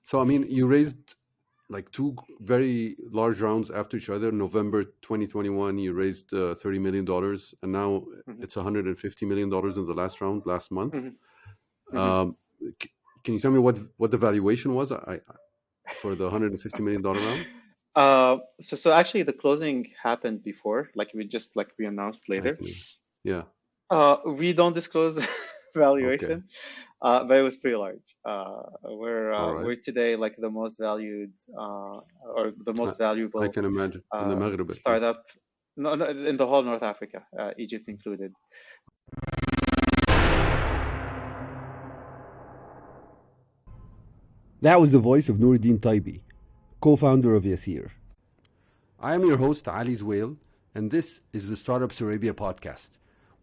So, I mean, you raised like two very large rounds after each other. November 2021, you raised $30 million, and now Mhm. it's $150 million in the last round last month. Mhm. Mhm. Um, can you tell me what the valuation was for the $150 million round? So actually the closing happened before, like we announced I later. can, yeah. We don't disclose Okay. valuation, but it was pretty large. All right. We're today like the most valued or the I, most I valuable can imagine in the Maghreb at least. startup, no, in the whole North Africa, Egypt included. That was the voice of Noureddine Tayebi, co-founder of Yassir. I am your host, Ali Zwail, and this is the Startups Arabia podcast,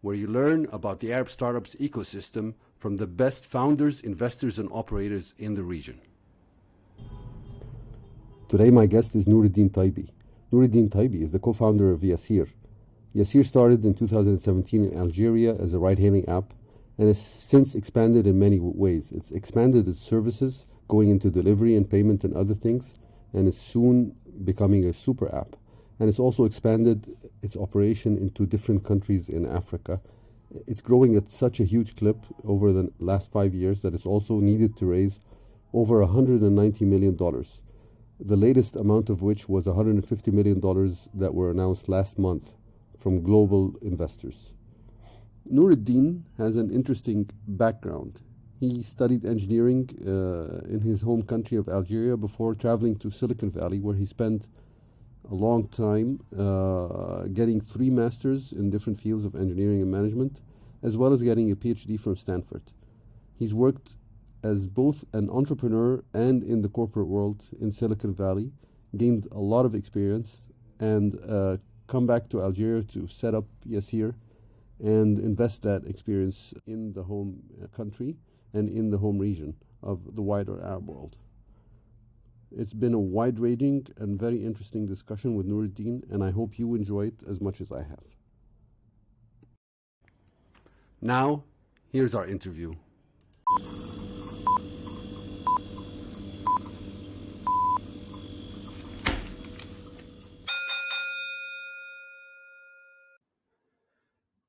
where you learn about the Arab startups ecosystem from the best founders, investors, and operators in the region. Today my guest is Noureddine Tayebi. Noureddine Tayebi is the co-founder of Yassir. Yassir started in 2017 in Algeria as a ride-hailing app and has since expanded in many ways. It's expanded its services, going into delivery and payment and other things, and is soon becoming a super app. And it's also expanded its operation into different countries in Africa. It's growing at such a huge clip over the last 5 years that it's also needed to raise over $190 million. The latest amount of which was $150 million that were announced last month from global investors. Noureddine has an interesting background. He studied engineering in his home country of Algeria before traveling to Silicon Valley, where he spent a long time getting 3 masters in different fields of engineering and management, as well as getting a PhD from Stanford. He's worked as both an entrepreneur and in the corporate world in Silicon Valley, gained a lot of experience, and come back to Algeria to set up Yassir and invest that experience in the home country and in the home region of the wider Arab world. It's been a wide-ranging and very interesting discussion with Noureddine, and I hope you enjoy it as much as I have. Now, here's our interview.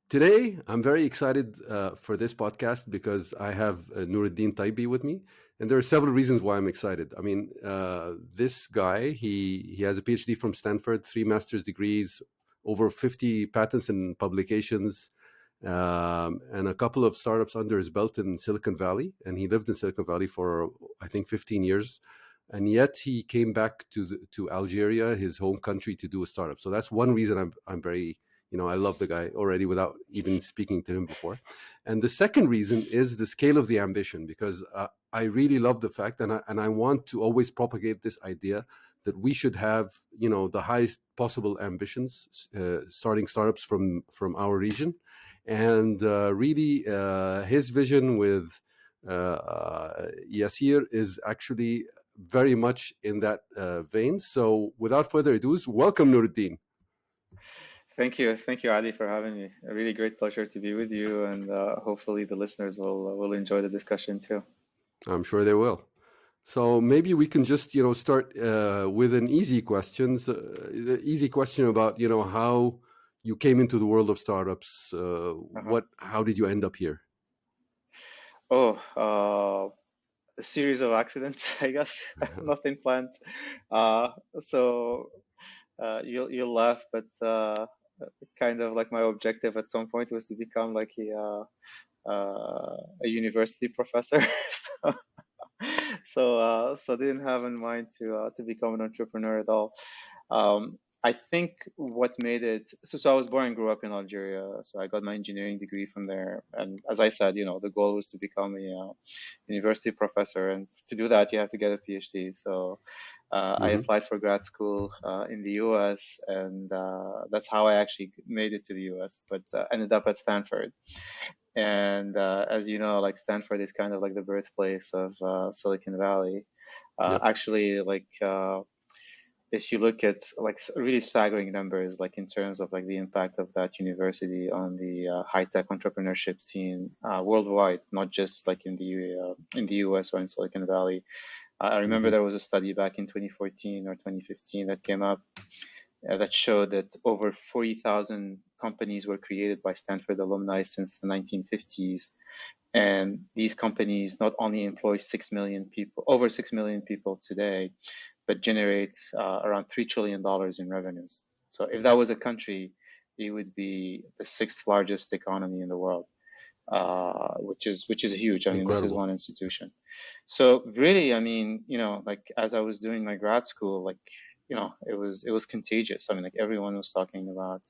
Today, I'm very excited for this podcast because I have Noureddine Tayebi with me, and there are several reasons why I'm excited. I mean, this guy, he has a PhD from Stanford, 3 master's degrees, over 50 patents and publications, and a couple of startups under his belt in Silicon Valley. And he lived in Silicon Valley for, I think, 15 years. And yet he came back to Algeria, his home country, to do a startup. So that's one reason I'm very, I love the guy already without even speaking to him before. And the second reason is the scale of the ambition, because I really love the fact, and I want to always propagate this idea that we should have, the highest possible ambitions, starting startups from our region. And really, his vision with Yassir is actually very much in that vein. So without further ado, welcome, Noureddine. Thank you, Ali, for having me. A really great pleasure to be with you, and hopefully the listeners will enjoy the discussion too. I'm sure they will. So maybe we can just, start with an easy easy question about, how you came into the world of startups. Uh-huh. How did you end up here? Oh, a series of accidents, I guess. Nothing planned. So you'll laugh, but kind of like my objective at some point was to become like a university professor. So didn't have in mind to become an entrepreneur at all. I think what made it so I was born and grew up in Algeria, so I got my engineering degree from there. And as I said, the goal was to become a university professor, and to do that, you have to get a PhD. So I Mm-hmm. applied for grad school in the U.S., and that's how I actually made it to the U.S. But ended up at Stanford. And as you know, like Stanford is kind of like the birthplace of Silicon Valley. Yep. Actually, like if you look at like really staggering numbers, like in terms of like the impact of that university on the high tech entrepreneurship scene worldwide, not just like in the US or in Silicon Valley. I remember Indeed. there was a study back in 2014 or 2015 that came up that showed that over 40,000 companies were created by Stanford alumni since the 1950s. And these companies not only employ 6 million people, over 6 million people today, but generate around $3 trillion in revenues. So if that was a country, it would be the sixth largest economy in the world, which is huge. I mean, this is Incredible. one institution. So really, I mean, like as I was doing my grad school, like, it was contagious. I mean, like everyone was talking about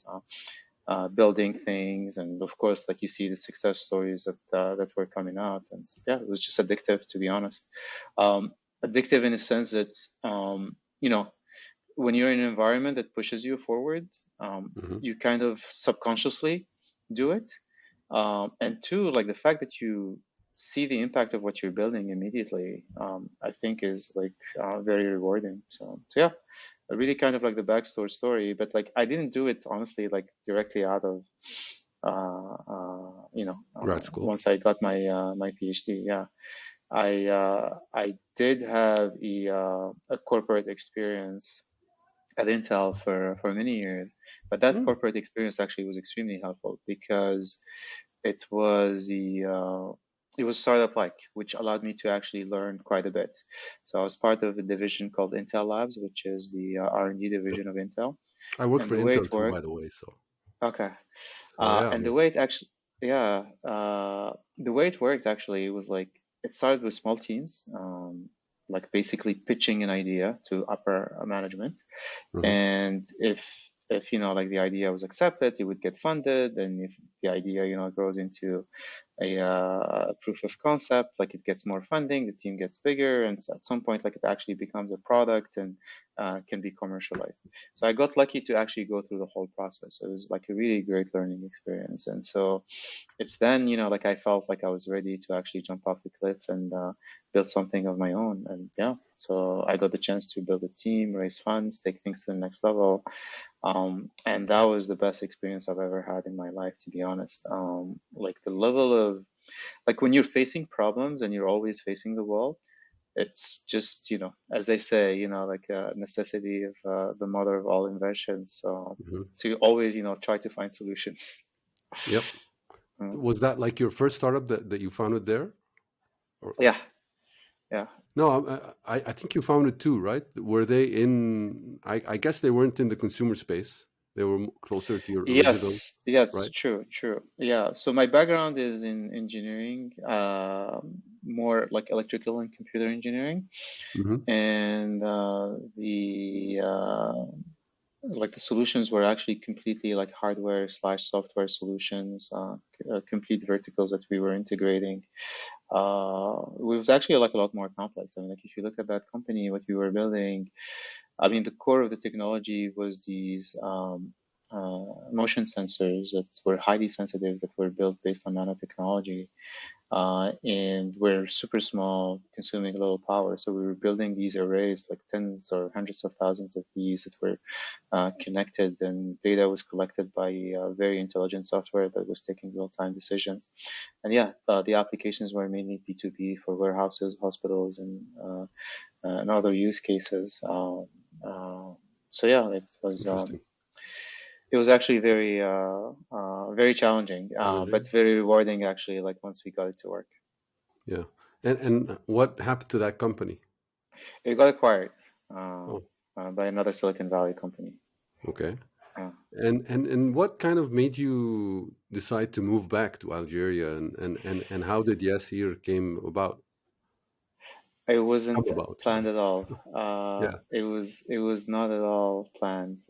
building things, and of course, like you see the success stories that were coming out, and yeah, it was just addictive, to be honest. Addictive in a sense that when you're in an environment that pushes you forward, Hmm. you kind of subconsciously do it. And two, like the fact that you see the impact of what you're building immediately, I think is like very rewarding. So yeah, really kind of like the backstory story, but like I didn't do it honestly, like directly out of, Grad school. once I got my PhD. Yeah, I did have a corporate experience at Intel for many years, but that Mm. corporate experience actually was extremely helpful because it was it was startup like, which allowed me to actually learn quite a bit. So I was part of a division called Intel Labs, which is the R&D Yep. division of Intel. I work And for the way it Intel too, by worked, the way. okay, So yeah, I and the mean, way it actually, yeah, the way it worked actually was like it started with small teams, like basically pitching an idea to upper management, hmm, and if like the idea was accepted, it would get funded, and if the idea grows into a proof of concept, like it gets more funding, the team gets bigger, and at some point like it actually becomes a product and can be commercialized. So I got lucky to actually go through the whole process. It was like a really great learning experience. And so it's then like I felt like I was ready to actually jump off the cliff and build something of my own. And yeah, so I got the chance to build a team, raise funds, take things to the next level. And that was the best experience I've ever had in my life, to be honest. Like the level of, like when you're facing problems and you're always facing the wall, it's just, as they say, like a necessity of the mother of all inventions. hmm, So you always, try to find solutions. yep. Mm. Was that like your first startup that you founded there? Or Yeah, yeah. no, I think you founded two, right? Were they in? I guess they weren't in the consumer space. They were closer to your original, Yes, right? true. Yeah. So my background is in engineering, more like electrical and computer engineering, Hmm. and the solutions were actually completely like hardware slash software solutions, complete verticals that we were integrating. It was actually like a lot more complex. I mean, like if you look at that company, what we were building, I mean, the core of the technology was these motion sensors that were highly sensitive, that were built based on nanotechnology, and were super small, consuming little power. So we were building these arrays, like tens or hundreds of thousands of these that were connected, and data was collected by very intelligent software that was taking real-time decisions. And yeah, the applications were mainly P2P for warehouses, hospitals, and other use cases. So yeah, Interesting. it was actually very challenging, but Challenging. very rewarding actually. Like once we got it to work, Yeah. And what happened to that company? it got acquired uh, Oh, by another Silicon Valley company. okay. Uh, And what kind of made you decide to move back to Algeria, and how did Yassir came about? it Come wasn't about, planned sorry. at all. Yeah. It was not at all planned.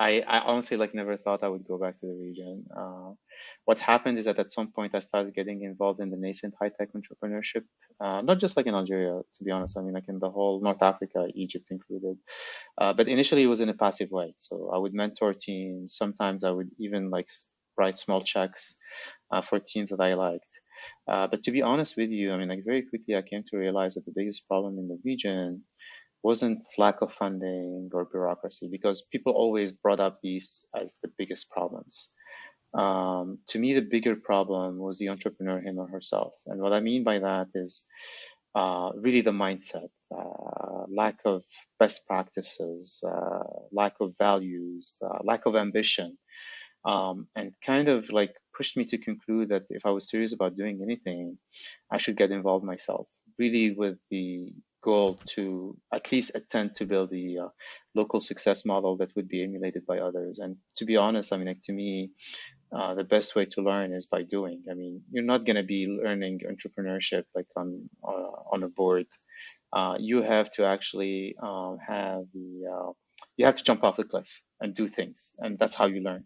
I honestly like never thought I would go back to the region. What happened is that at some point I started getting involved in the nascent high tech entrepreneurship, not just like in Algeria, to be honest. I mean, like in the whole North Africa, Egypt included. But initially, it was in a passive way. So I would mentor teams. Sometimes I would even like write small checks for teams that I liked. But to be honest with you, I mean, like very quickly, I came to realize that the biggest problem in the region wasn't lack of funding or bureaucracy, because people always brought up these as the biggest problems. To me, the bigger problem was the entrepreneur, him or herself. And what I mean by that is really the mindset, lack of best practices, lack of values, lack of ambition, and kind of like pushed me to conclude that if I was serious about doing anything, I should get involved myself, really with the goal to at least attempt to build the local success model that would be emulated by others. And to be honest, I mean, like, to me, the best way to learn is by doing. I mean, you're not going to be learning entrepreneurship like on a board. You have to actually have the you have to jump off the cliff and do things, and that's how you learn.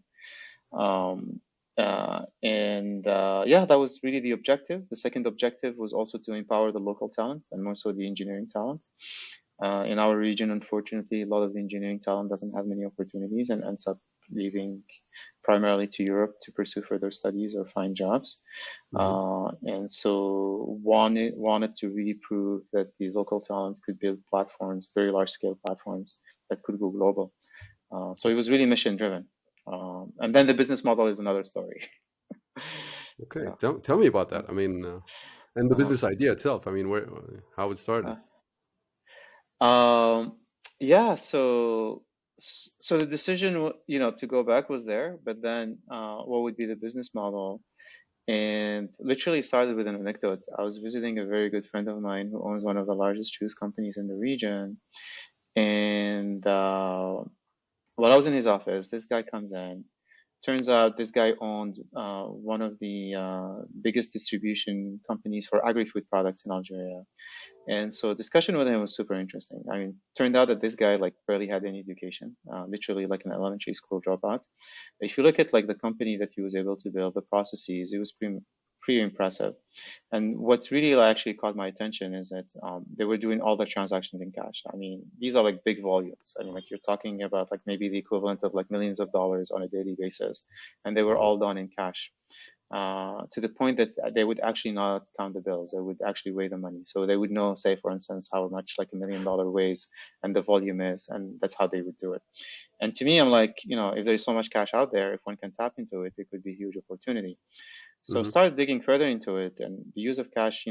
Yeah, that was really the objective. The second objective was also to empower the local talent and more so the engineering talent. In our region, unfortunately, a lot of the engineering talent doesn't have many opportunities and ends up leaving primarily to Europe to pursue further studies or find jobs. And so wanted to really prove that the local talent could build platforms, very large scale platforms that could go global. So it was really mission driven. And then the business model is another story. Okay, Yeah. tell me about that. I mean, and the Uh-huh. business idea itself. I mean, how it started. Yeah, so the decision, to go back was there, but then what would be the business model? And literally started with an anecdote. I was visiting a very good friend of mine who owns one of the largest juice companies in the region, and while I was in his office, this guy comes in. Turns out this guy owned one of the biggest distribution companies for agri-food products in Algeria. And so discussion with him was super interesting. I mean, turned out that this guy like barely had any education, literally like an elementary school dropout. If you look at like the company that he was able to build, the processes, it was pretty impressive. And what's really actually caught my attention is that they were doing all the transactions in cash. I mean, these are like big volumes. I mean, like you're talking about like maybe the equivalent of like millions of dollars on a daily basis, and they were Wow. all done in cash. To the point that they would actually not count the bills. They would actually weigh the money. So they would know, say, for instance, how much like $1 million weighs and the volume is, and that's how they would do it. And to me, I'm like, if there's so much cash out there, if one can tap into it, it could be a huge opportunity. So started digging further into it, and the use of cash,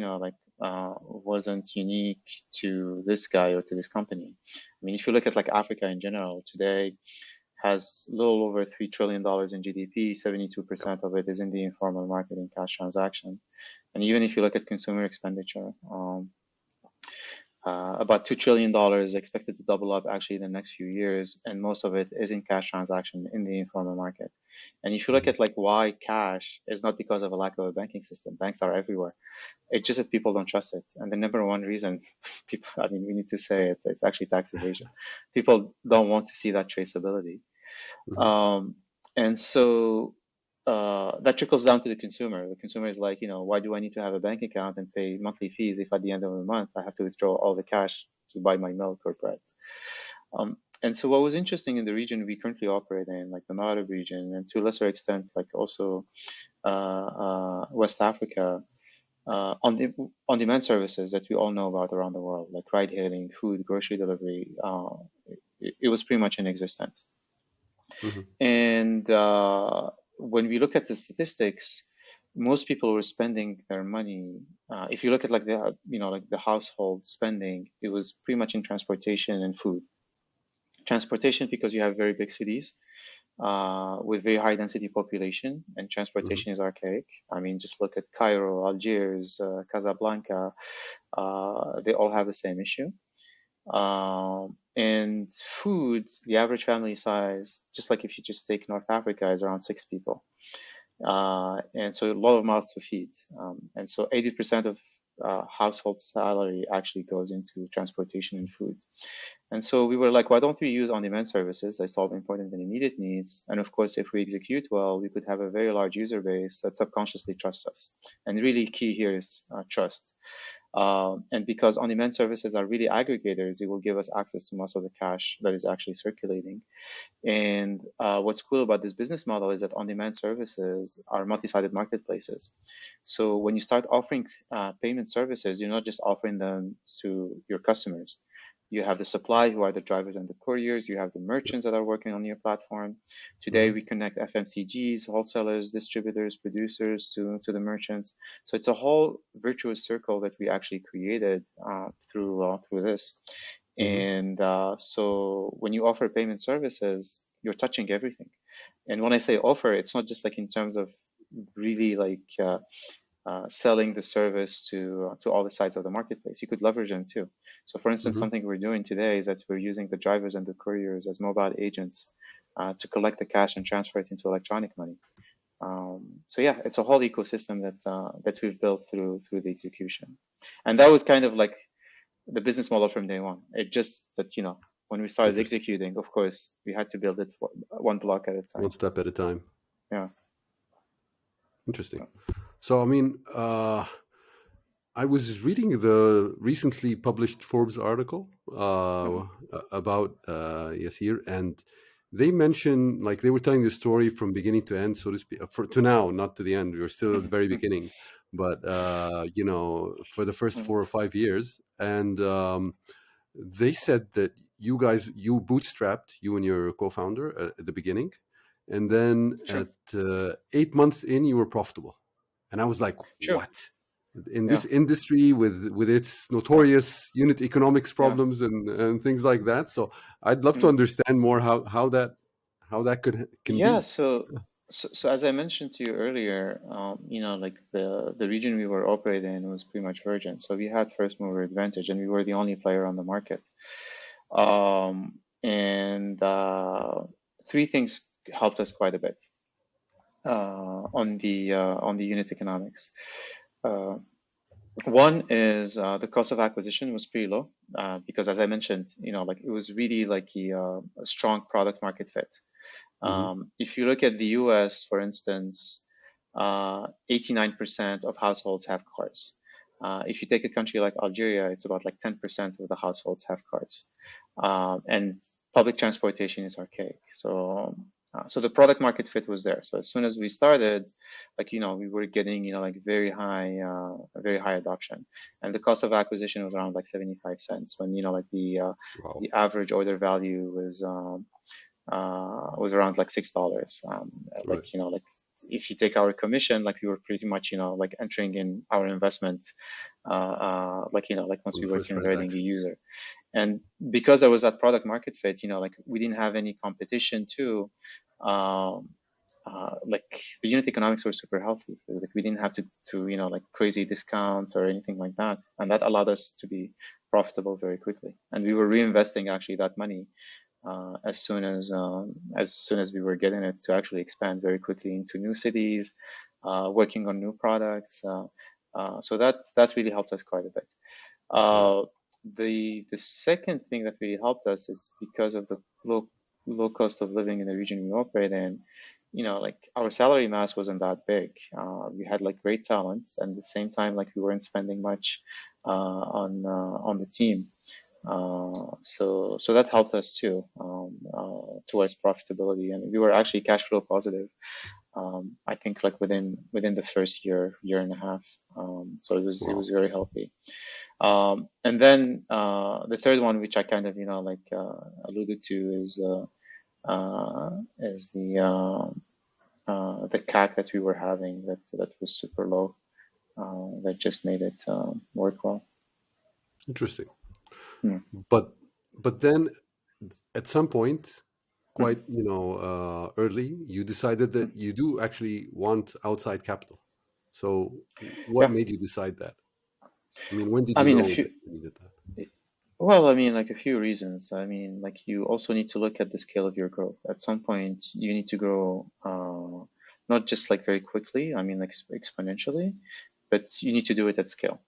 wasn't unique to this guy or to this company. I mean, if you look at like Africa in general today, has a little over $3 trillion in GDP. 72% of it is in the informal market in cash transaction. And even if you look at consumer expenditure, about $2 trillion is expected to double up actually in the next few years, and most of it is in cash transaction in the informal market. And if you look at like why cash, is not because of a lack of a banking system. Banks are everywhere. It's just that people don't trust it. And the number one reason people, I mean, we need to say it, it's actually tax evasion. People don't want to see that traceability. And so that trickles down to the consumer. The consumer is like, why do I need to have a bank account and pay monthly fees if at the end of the month I have to withdraw all the cash to buy my milk or bread? And so what was interesting in the region we currently operate in, like the Maghreb region, and to a lesser extent, like also West Africa, on-demand services that we all know about around the world, like ride-hailing, food, grocery delivery, it was pretty much in existence. And when we looked at the statistics, most people were spending their money. If you look at like the household spending, it was pretty much in transportation and food. Transportation because you have very big cities with very high density population, and transportation is archaic. I mean, just look at Cairo, Algiers, Casablanca. They all have the same issue. And food, the average family size, just like if you just take North Africa, is around 6 people. And so a lot of mouths to feed. And so 80% of household salary actually goes into transportation and food. And so we were like, why don't we use on-demand services that solve important and immediate needs? And of course, if we execute well, we could have a very large user base that subconsciously trusts us. And really key here is trust. And because on-demand services are really aggregators, it will give us access to most of the cash that is actually circulating. And what's cool about this business model is that on-demand services are multi-sided marketplaces. So when you start offering payment services, you're not just offering them to your customers. You have the supply, who are the drivers and the couriers. You have the merchants that are working on your platform. Today, we connect FMCGs, wholesalers, distributors, producers to the merchants. So it's a whole virtuous circle that we actually created through this. And so when you offer payment services, you're touching everything. And when I say offer, it's not just like in terms of really like selling the service to all the sides of the marketplace. You could leverage them too. So for instance, something we're doing today is that we're using the drivers and the couriers as mobile agents to collect the cash and transfer it into electronic money. So yeah, it's a whole ecosystem that we've built through the execution. And that was kind of like the business model from day one. It just that, when we started executing, of course, we had to build it one block at a time. One step at a time. Yeah. Interesting. So, I mean, I was reading the recently published Forbes article about Yassir, and they mentioned, like, they were telling the story from beginning to end, so to speak, to now, not to the end. We were still at the very beginning, but for the first 4 or 5 years, and they said that you bootstrapped, you and your co-founder at the beginning, and then at 8 months in, you were profitable. And I was like, what? In this industry with its notorious unit economics problems and things like that. So I'd love to understand more how that can be. So as I mentioned to you earlier, like the region we were operating in was pretty much virgin. So we had first mover advantage, and we were the only player on the market. And three things helped us quite a bit on the unit economics. One is the cost of acquisition was pretty low because, as I mentioned, like it was really like a strong product market fit. If you look at the US, for instance, 89% of households have cars. If you take a country like Algeria, it's about like 10% of the households have cars. And public transportation is archaic. So the product market fit was there. So as soon as we started, like, we were getting, like very high adoption. And the cost of acquisition was around like 75 cents when, like the average order value was around like $6. Like, like if you take our commission, like we were pretty much, like entering in our investment, like, like once we were converting the user. And because there was that product market fit, like we didn't have any competition too. Like the unit economics were super healthy. Like we didn't have to like crazy discounts or anything like that. And that allowed us to be profitable very quickly. And we were reinvesting actually that money as soon as we were getting it to actually expand very quickly into new cities, working on new products. So that really helped us quite a bit. The second thing that really helped us is because of the low cost of living in the region we operate in. Like our salary mass wasn't that big. We had like great talents, and at the same time, like we weren't spending much on the team. So that helped us too towards profitability, and we were actually cash flow positive. I think like within the first year and a half. So it was very healthy. And then the third one, which I kind of like alluded to, is the CAC that we were having that was super low. That just made it work well. Interesting. But then at some point, quite early, you decided that you do actually want outside capital. So what made you decide that? I mean, when did you know that you needed that? Well, I mean, like a few reasons. I mean, like you also need to look at the scale of your growth. At some point, you need to grow not just like very quickly, I mean, like exponentially, but you need to do it at scale.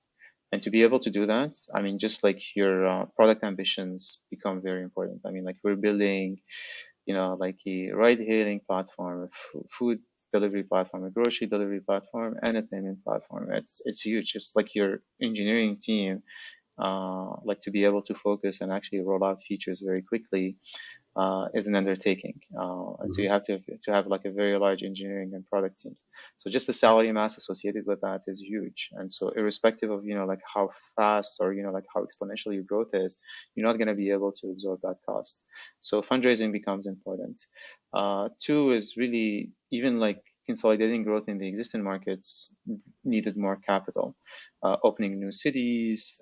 And to be able to do that, I mean, just like your product ambitions become very important. I mean, like we're building, like a ride-hailing platform, a food delivery platform, a grocery delivery platform, and a payment platform. It's huge. It's like your engineering team, like to be able to focus and actually roll out features very quickly. is an undertaking, and so you have to have like a very large engineering and product teams. So just the salary mass associated with that is huge. And so irrespective of like how fast or like how exponential your growth is, you're not going to be able to absorb that cost. So fundraising becomes important. Two is really even like consolidating growth in the existing markets needed more capital, opening new cities,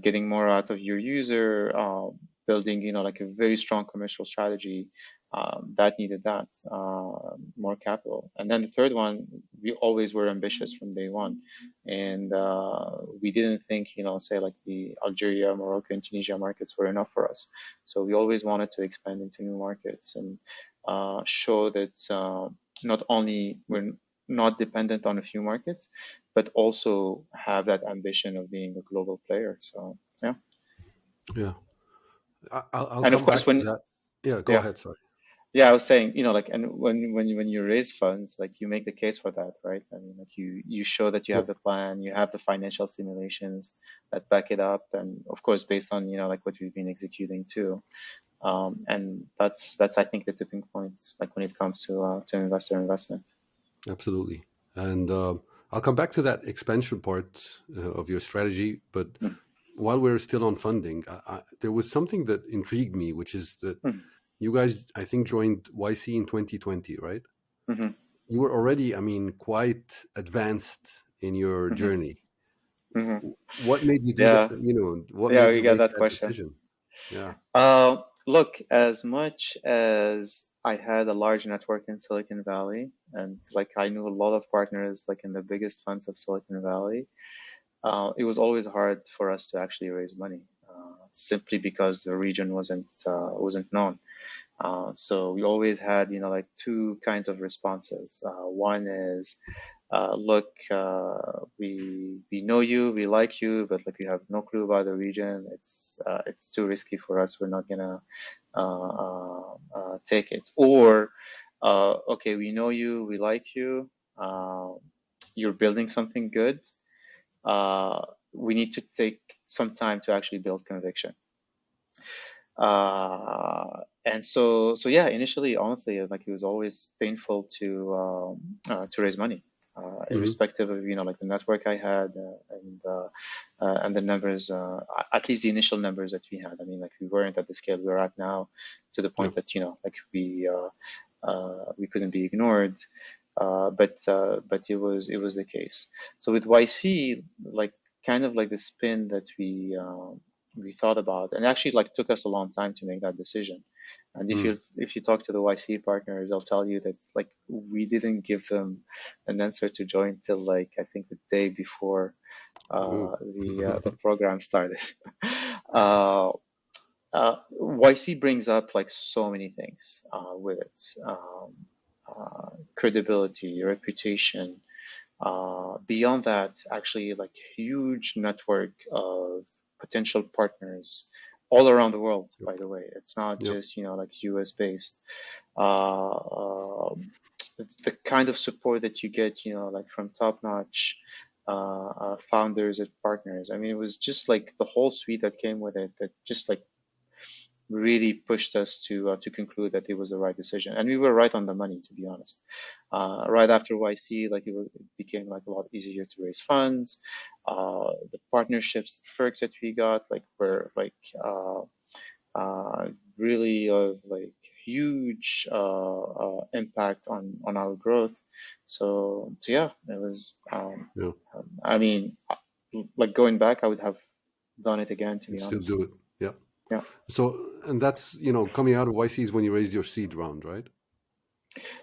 getting more out of your user, building like a very strong commercial strategy, that needed that more capital. And then the third one, we always were ambitious from day one, and we didn't think say like the Algeria, Morocco, and Tunisia markets were enough for us. So we always wanted to expand into new markets and show that not only we're not dependent on a few markets, but also have that ambition of being a global player. So yeah. Yeah. I'll And of come course, back to when that. Yeah, go yeah, ahead. Sorry. yeah, I was saying, like, and when you raise funds, like you make the case for that, right? I mean, like you show that you have Yep. the plan, you have the financial simulations that back it up, and of course, based on like what we've been executing too. And that's I think the tipping point, like when it comes to investor investment. Absolutely. And I'll come back to that expansion part of your strategy. But Mm, while we're still on funding, there was something that intrigued me, which is that mm, you guys, I think, joined YC in 2020, right? mm-hmm, You were already, I mean, quite advanced in your mm-hmm, journey. mm-hmm. What made you do that? Yeah, What yeah, made we you got make that that question. decision? Yeah. Look, as much as I had a large network in Silicon Valley, and like I knew a lot of partners like in the biggest funds of Silicon Valley, it was always hard for us to actually raise money, simply because the region wasn't known. So we always had, like two kinds of responses. One is, look, we know you, we like you, but like we have no clue about the region. It's too risky for us. We're not gonna take it. Or, okay, we know you, we like you. You're building something good. We need to take some time to actually build conviction. And so yeah, initially, honestly, like it was always painful to raise money, Hmm. irrespective of like the network I had, and the numbers, at least the initial numbers that we had. I mean, like we weren't at the scale we're at now, to the Yeah. point that like we couldn't be ignored. But it was the case. So with YC, like kind of like the spin that we thought about, and actually like took us a long time to make that decision. And if Mm. you talk to the YC partners, they'll tell you that like we didn't give them an answer to join till like I think the day before Oh. the program started. uh, YC brings up like so many things with it. Credibility, reputation. Beyond that, actually, like huge network of potential partners all around the world. Yep. By the way, it's not Yep. just like US based. Uh, the kind of support that you get, like from top notch founders and partners. I mean, it was just like the whole suite that came with it that just like really pushed us to conclude that it was the right decision, and we were right on the money, to be honest. Right after YC, like it became like a lot easier to raise funds. The partnerships, the perks that we got, like were like really of like huge impact on our growth. So yeah, it was. Yeah. I mean, like going back, I would have done it again, to You be still honest. do it. Yeah. Yeah. So, and that's, coming out of YCs when you raised your seed round, right?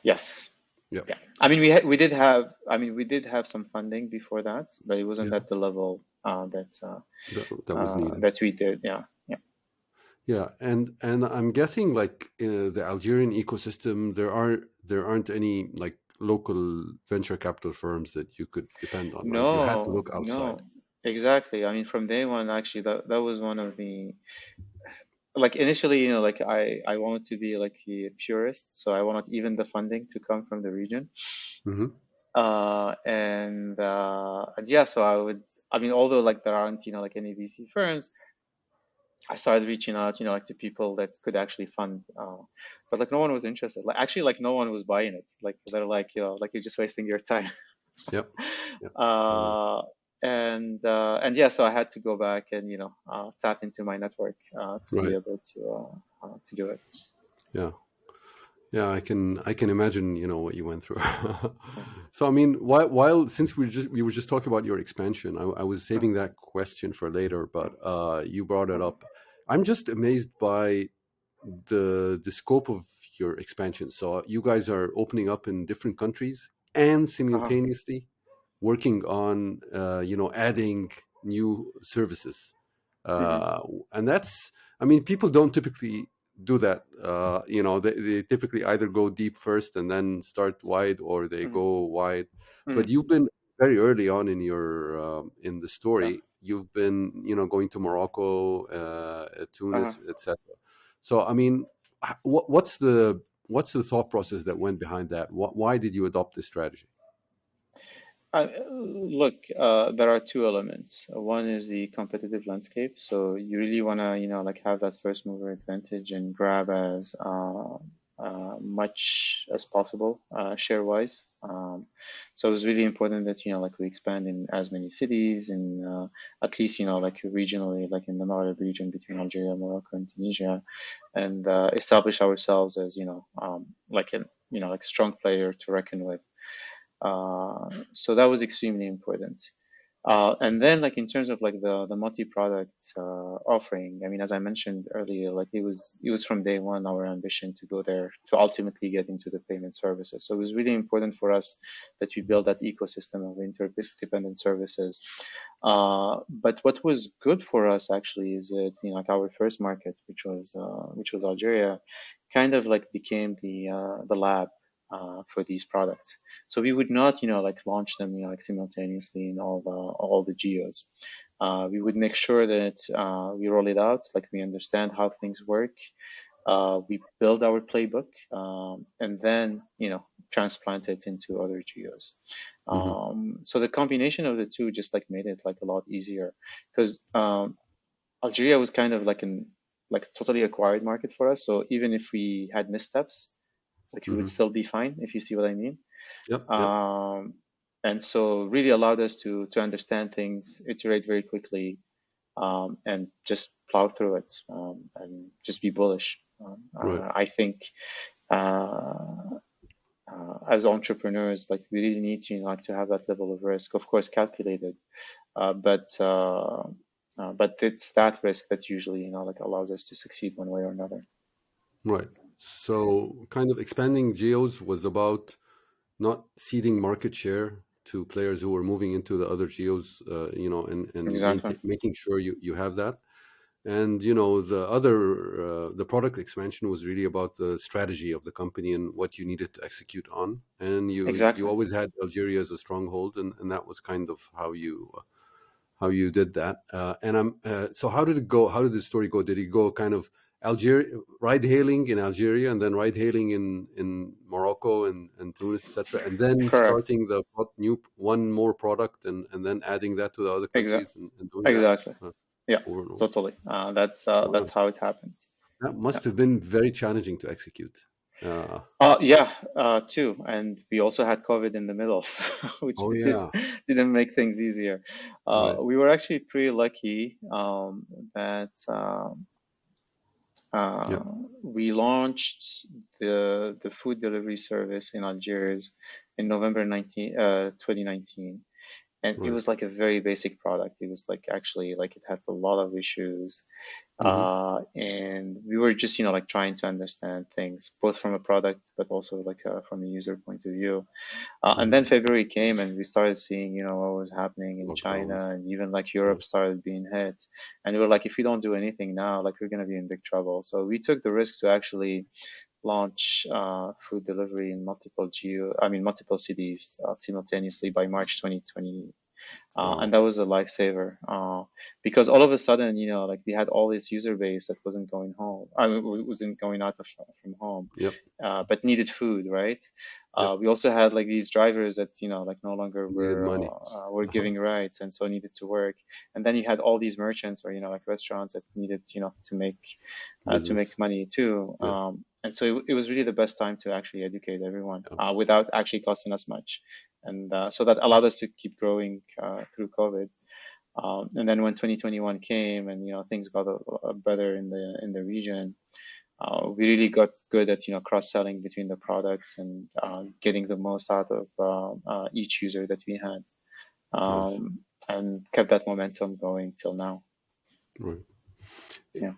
Yes. Yeah. Yeah. I mean, we did have some funding before that, but it wasn't Yeah. at the level That was needed. that we did. Yeah. Yeah. Yeah. And I'm guessing like the Algerian ecosystem, there aren't any like local venture capital firms that you could depend on, right? You had to No, look outside. no, exactly. I mean, from day one, actually, that was one of the like initially, like I wanted to be like a purist, so I wanted even the funding to come from the region. Hmm. And yeah, so I mean, although like there aren't, like any VC firms, I started reaching out, like to people that could actually fund, but like no one was interested. Like actually, like no one was buying it. Like they're like, like you're just wasting your time. Yep. Yep. Totally. uh, and yeah, so I had to go back and tap into my network to be Right. able to do it. Yeah. Yeah, I can imagine, what you went through. Yeah. So I mean, while since we were just talking about your expansion, I was Uh, saving that question for later, uh, but you brought it uh, up. I'm just amazed by the scope of your expansion. So you guys are opening up in different countries and uh, simultaneously working on adding new services, mhm, uh, and that's, I mean, people don't typically do that. They typically either go deep first and then start wide, or they mhm, go wide. But mhm, you've been very early on in your in the yeah, story. You've been going to Morocco, uh, Tunis, etc. So I mean, what's the thought process that went behind that? Why did you adopt this strategy? Look, there are two elements. One is the competitive landscape. So you really want to, like have that first mover advantage and grab as much as possible share wise. So it was really important that, like we expand in as many cities and at least, like regionally, like in the Maghreb region between Algeria, Morocco, and Tunisia, and establish ourselves as, like an, like strong player to reckon with. So that was extremely important. And then like in terms of like the multi-product offering, I mean, as I mentioned earlier, like it was from day one our ambition to go there to ultimately get into the payment services. So it was really important for us that we build that ecosystem of interdependent services. But what was good for us actually is that like our first market, which was Algeria, kind of like became the lab for these products. So we would not, like launch them, like simultaneously in all the geos. We would make sure that we roll it out, like we understand how things work. We build our playbook, and then transplant it into other geos. Hmm. So the combination of the two just like made it like a lot easier because Algeria was kind of like an like totally acquired market for us. So even if we had missteps, like we would Hmm. still be fine, if you see what I mean. Yep. Yep. um, and so really allowed us to understand things, iterate very quickly, and just plow through it, and just be bullish. Right. I think as entrepreneurs, like we really need to like to have that level of risk, of course, calculated, but it's that risk that usually like allows us to succeed one way or another. Right. So kind of expanding geos was about not ceding market share to players who were moving into the other geos, and Exactly. making sure you have that. And the product expansion was really about the strategy of the company and what you needed to execute on. And you Exactly. always had Algeria as a stronghold, and that was kind of how you did that. And I'm so how did it go? How did the story go? Did it go kind of Algeria ride hailing in Algeria, and then ride hailing in Morocco and Tunis, etc., and then Correct. starting the new one more product, and then adding that to the other Exa- countries, and doing that exactly. Yeah, over and over? totally. That's Wow. how it happens. That Yeah. must have been very challenging to execute. Yeah, too. And we also had COVID in the middle, so, which Oh yeah, didn't make things easier. right. We were actually pretty lucky that uh, Yep. we launched the food delivery service in Algiers in November 2019. And it Right. was like a very basic product. It was like actually like it had a lot of issues, Hmm. and we were just like trying to understand things both from a product but also like from a user point of view. And Hmm. then February came and we started seeing what was happening in China, Lockdowns. and even like Yeah. Europe started being hit, and we were like, if we don't do anything now, like we're gonna be in big trouble. So we took the risk to actually launch food delivery in multiple cities simultaneously by March 2020. And Wow. that was a lifesaver, because all of a sudden, like we had all this user base that wasn't going home. I mean, wasn't going out from home, Yep. but needed food, right? Yep. We also had like these drivers that like no longer Needed money. were Uh-huh. giving rides, and so needed to work. And then you had all these merchants or like restaurants that needed to make Business. money too. Yeah. And so it was really the best time to actually educate everyone, Yeah. without actually costing us much. And so that allowed us to keep growing through COVID. And then when 2021 came and things got better in the region, we really got good at cross-selling between the products and getting the most out of each user that we had, Nice. and kept that momentum going till now. Right. Yeah.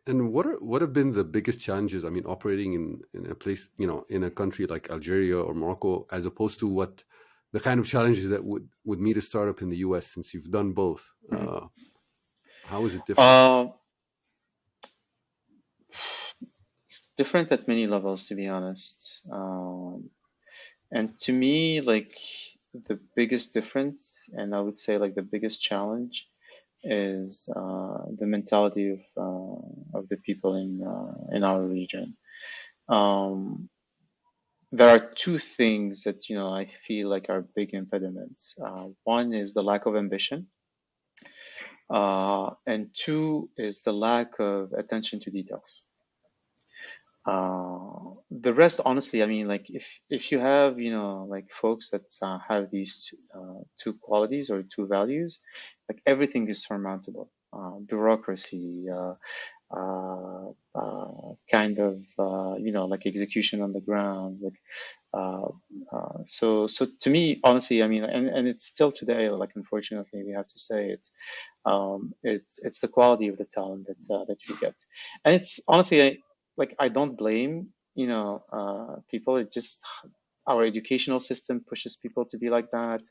And what have been the biggest challenges? I mean, operating in a place, in a country like Algeria or Morocco, as opposed to what the kind of challenges that would meet a startup in the US, since you've done both. Mhm. How is it different? Uh, Different at many levels, to be honest. And to me, like the biggest difference, and I would say like the biggest challenge, is the mentality of the people in our region. Um, there are two things that I feel like are big impediments. One is the lack of ambition, and two is the lack of attention to details. The rest, honestly, I mean, like if you have like folks that have these two qualities or two values, like everything is surmountable. Bureaucracy, kind of like execution on the ground, like uh, so to me, honestly, I mean, and it's still today, like unfortunately we have to say it, it's the quality of the talent that you get. And it's honestly, I don't blame people. It just our educational system pushes people to be like that.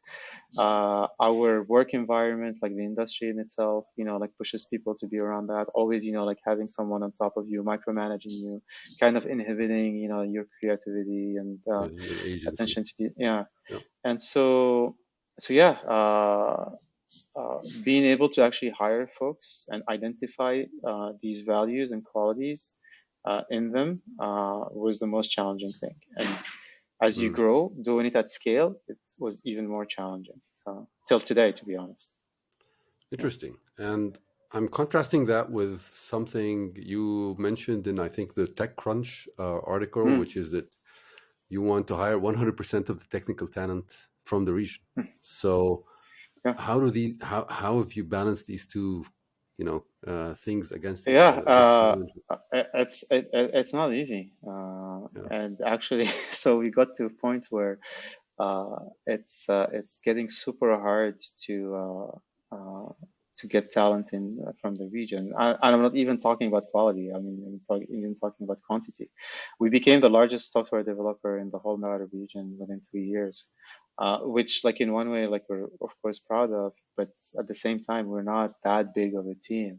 Our work environment, like the industry in itself, like pushes people to be around that. Always, like having someone on top of you, micromanaging you, kind of inhibiting, your creativity and Yeah, your agency. attention to yeah. Yeah. And so yeah, being able to actually hire folks and identify these values and qualities in them was the most challenging thing. And as you Mm. grow, doing it at scale, it was even more challenging. So till today, to be honest. Yeah. Interesting. And I'm contrasting that with something you mentioned in, I think, the TechCrunch article, Mm, which is that you want to hire 100% of the technical talent from the region. mm, So yeah. how have you balanced these two, things against each Yeah, other? This challenge. it's not easy, Yeah. and actually, so we got to a point where it's getting super hard to get talent in from the region. And I'm not even talking about quality. I mean, even talking about quantity. We became the largest software developer in the whole Maghreb region within 3 years, which, like in one way, like we're of course proud of, but at the same time, we're not that big of a team.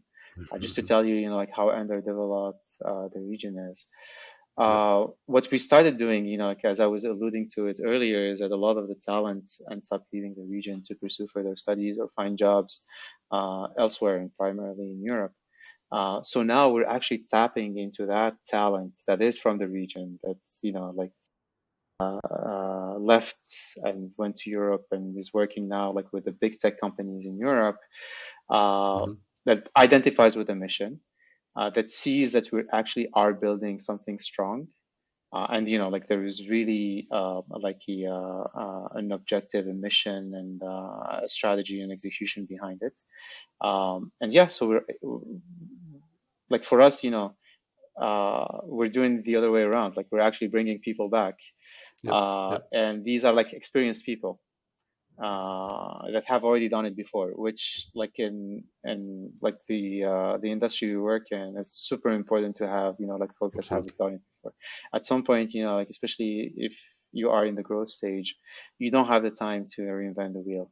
Just to tell you, like how underdeveloped the region is. Yep. What we started doing, like as I was alluding to it earlier, is that a lot of the talent ends up leaving the region to pursue further studies or find jobs elsewhere, and primarily in Europe. So now we're actually tapping into that talent that is from the region, that's like left and went to Europe and is working now like with the big tech companies in Europe, uh, Hmm. that identifies with the mission, that sees that we actually are building something strong, and like there is really an objective, a mission, and a strategy and execution behind it. And yeah, so we're like for us, we're doing the other way around. Like we're actually bringing people back, Yep. Yep. and these are like experienced people that have already done it before, which like in like the industry we work in, it's super important to have like folks that have Absolutely. done it before. At some point, like especially if you are in the growth stage, you don't have the time to reinvent the wheel.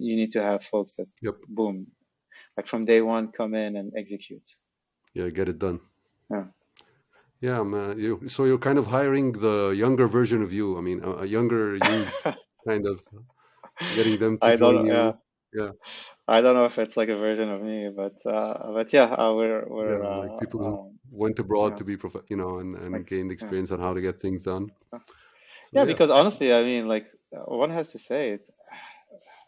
You need to have folks that Yep. boom, like from day one, come in and execute. Yeah. Get it done. Yeah. Yeah, man. So you're kind of hiring the younger version of you. I mean, a younger youth, kind of. getting them to I join don't, yeah, you. Yeah, I don't know if it's like a version of me, but yeah, yeah, we're like people who went abroad yeah, to be and like gained yeah. experience on how to get things done. So Yeah, yeah, because honestly, I mean, like one has to say it,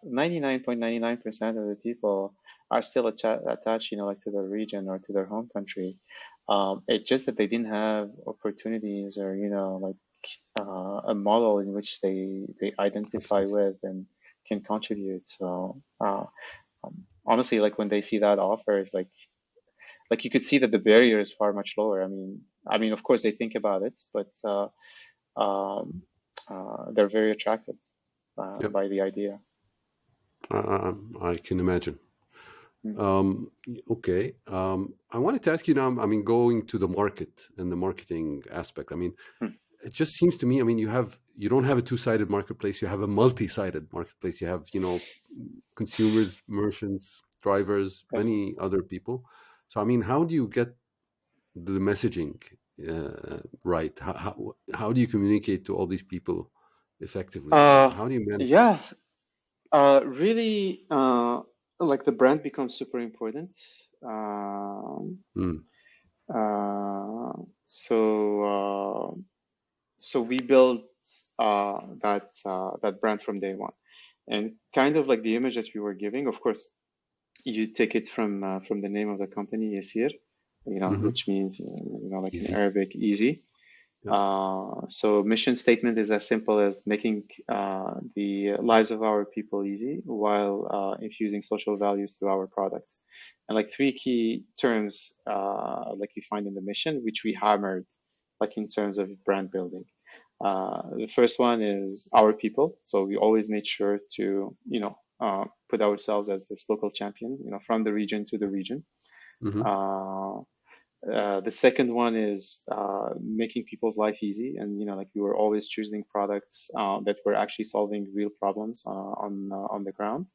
99.99% of the people are still attached, like to their region or to their home country. It's just that they didn't have opportunities or, like a model in which they identify absolutely. with and can contribute. So honestly, like when they see that offer, like you could see that the barrier is far much lower. I mean, of course they think about it, but um, they're very attracted Yep, by the idea. I can imagine. Mm. Okay, I wanted to ask you now. I mean, going to the market and the marketing aspect. I mean, Mm. it just seems to me. I mean, you don't have a two-sided marketplace. You have a multi-sided marketplace. You have consumers, merchants, drivers, Yeah. many other people. So I mean, how do you get the messaging right? How do you communicate to all these people effectively? Uh, How do you manage that? yeah, really, like the brand becomes super important. Um, Mm, uh, so, so we built that brand from day one, and kind of like the image that we were giving. Of course, you take it from the name of the company, Yassir, hmm. which means like in Easy. Arabic, easy. Yeah. So mission statement is as simple as making the lives of our people easy while infusing social values through our products. And like three key terms like you find in the mission, which we hammered like in terms of brand building. The first one is our people. So we always made sure to, put ourselves as this local champion, from the region to the region. Hmm. Uh, the second one is making people's life easy, and like we were always choosing products that were actually solving real problems on the ground,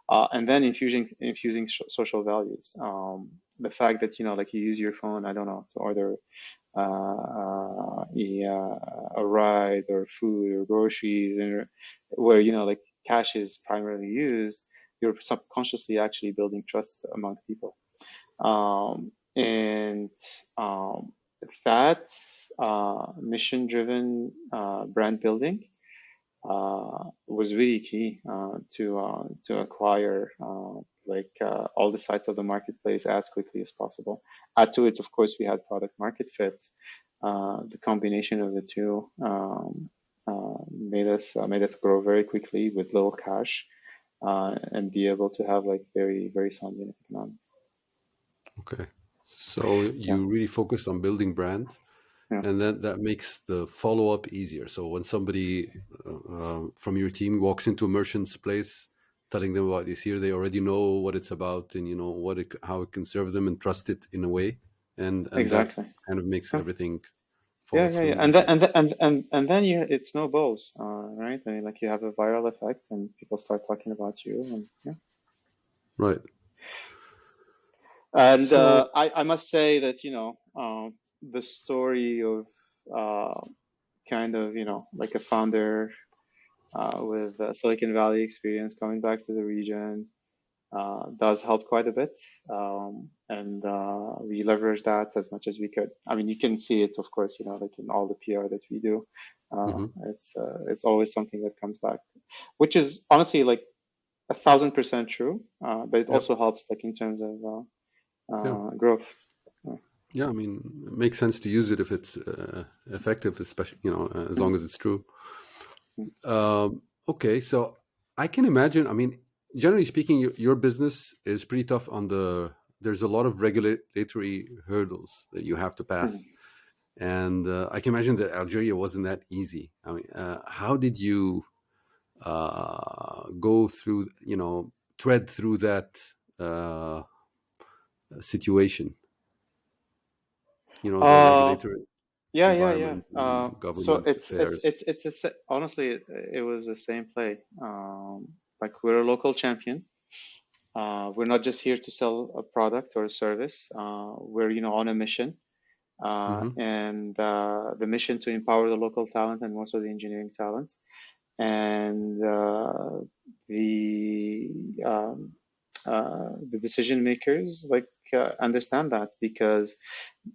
and then infusing social values. The fact that like you use your phone, I don't know, to order a ride or food or groceries, and where like cash is primarily used, you're subconsciously actually building trust among people. And that mission-driven brand building was really key to acquire all the sites of the marketplace as quickly as possible. Add to it, of course, we had product market fit. The combination of the two made us grow very quickly with little cash and be able to have like very very sound unit economics. Okay. So Yeah, you really focused on building brand, yeah, and then that makes the follow up easier. So when somebody from your team walks into a merchant's place, telling them about this here, they already know what it's about, and how it can serve them, and trust it in a way, and that exactly. kind of makes Yeah. everything Yeah, follow yeah, yeah. through And then easier. and then it snowballs, right? I mean, like you have a viral effect, and people start talking about you, and yeah. Right. And So. I must say that the story of kind of like a founder with Silicon Valley experience coming back to the region does help quite a bit. And we leverage that as much as we could. I mean, you can see it, of course, like in all the PR that we do. Mhm. It's always something that comes back, which is honestly like 1,000% true. But it Yep. also helps like in terms of Yeah. growth. Yeah. I mean, it makes sense to use it if it's effective, especially as long as it's true. Okay, so I can imagine. I mean, generally speaking, your business is pretty tough on the. There's a lot of regulatory hurdles that you have to pass, and I can imagine that Algeria wasn't that easy. I mean, how did you go through? Tread through that uh, situation. The Uh, regulatory yeah, yeah, yeah. environment and So government it's affairs. it's it's a, honestly it was the same play. Like we're a local champion. We're not just here to sell a product or a service. We're on a mission, Hmm. and the mission to empower the local talent and most of the engineering talent. and the um, the decision makers like understand that, because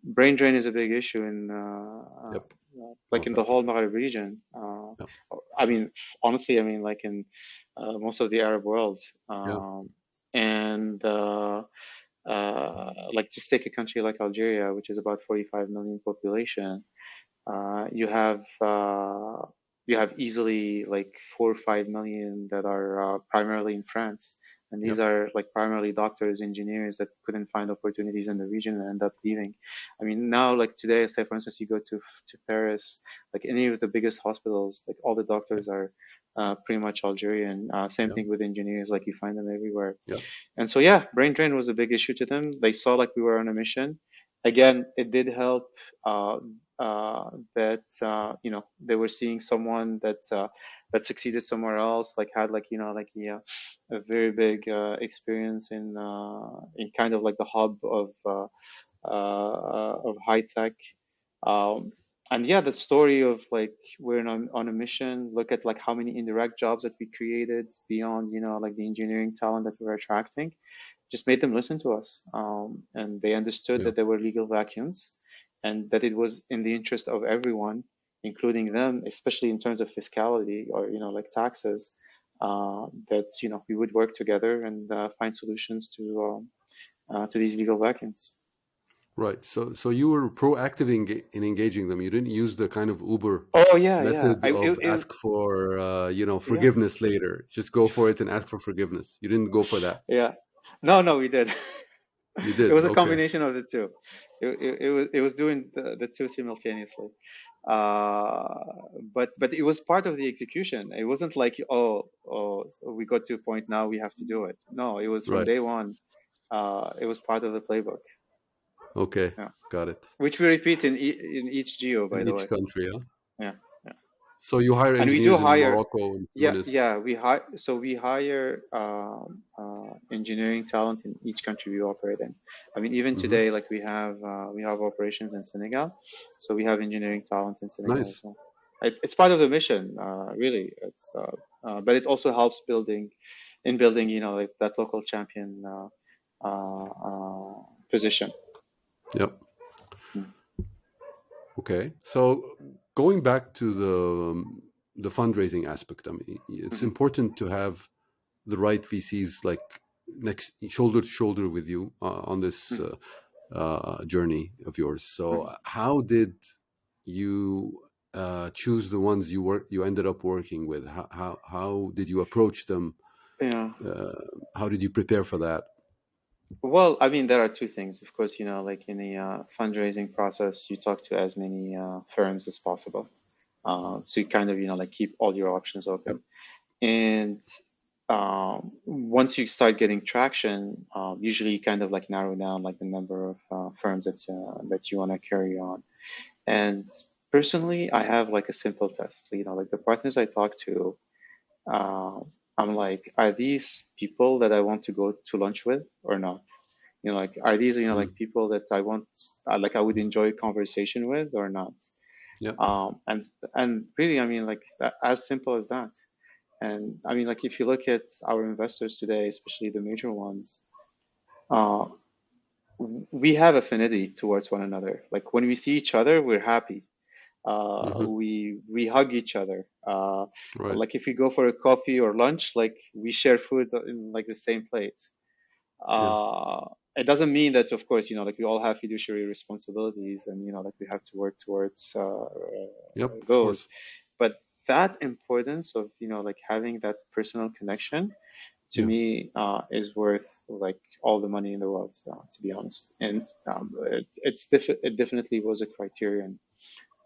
brain drain is a big issue in Yep. like in North the whole Africa. Maghreb region. Yep. I mean, honestly, I mean, like in most of the Arab world, Yeah. and like just take a country like Algeria, which is about 45 million population. You have easily like 4 or 5 million that are primarily in France, and these Yep. are like primarily doctors, engineers that couldn't find opportunities in the region and end up leaving. I mean, now like today, say for instance, you go to Paris, like any of the biggest hospitals, like all the Yep. doctors are pretty much Algerian. Same Yep. thing with engineers, like you find them everywhere. Yep. And so, yeah, brain drain was a big issue to them. They saw like we were on a mission. Again, it did help uh, that they were seeing someone that succeeded somewhere else, like had like like a very big experience in kind of like the hub of high tech. Um, and yeah, the story of like we're on a mission. Look at like how many indirect jobs that we created beyond like the engineering talent that we're attracting, just made them listen to us. And they understood Yeah. that there were legal vacuums, and that it was in the interest of everyone, including them, especially in terms of fiscality or like taxes. That we would work together and find solutions to these legal vacuums. Right. So you were proactive in engaging them. You didn't use the kind of Uber Oh yeah, yeah. method of ask for Yeah, forgiveness later. Just go for it and ask for forgiveness. You didn't go for that. yeah. No, no, we did. You It did. was a Okay. combination of the two. It was doing the two simultaneously. But it was part of the execution. It wasn't like, so we got to a point now we have to do it. No, it was from Right. day one. It was part of the playbook. Okay. Yeah, Got it. which we repeat in each geo, by In the each way. country, huh? Yeah, yeah. So you hire And we do engineers in hire. Morocco and Yeah, Tunis. yeah. We hire engineering talent in each country we operate in. I mean, even Hmm. today, like we have operations in Senegal, so we have engineering talent in Senegal as Nice. well. It's part of the mission, really. But it also helps building, like that local champion position. Yep. Mm. Okay. So going back to the fundraising aspect, I mean, it's Mhm. important to have the right VCs like next shoulder to shoulder with you on this Mhm. journey of yours. So Mhm. how did you choose the ones you ended up working with? How did you approach them? Yeah. Uh, how did you prepare for that? Well, I mean, there are two things. Of course, like in a fundraising process, you talk to as many firms as possible. So you kind of, like keep all your options Yep. open. And once you start getting traction, usually you kind of like narrow down like the number of firms that you want to carry on. And personally, I have like a simple test. Like the partners I talk to, uh, I'm like, are these people that I want to go to lunch with or not? Like, are these, Mm. like people that I want, like I would enjoy a conversation with or not? Yep. And really, I mean, like as simple as that. And I mean, like if you look at our investors today, especially the major ones, uh, we have affinity towards one another. Like when we see each other, we're happy. Hmm. We hug each other. Right. Like if we go for a coffee or lunch, like we share food in like the same plate. Yeah. Uh, it doesn't mean that, of course, like we all have fiduciary responsibilities and like we have to work towards Yep. Of those. course. But that importance of like having that personal connection to Yeah. me is worth like all the money in the world, to be honest. And it definitely was a criterion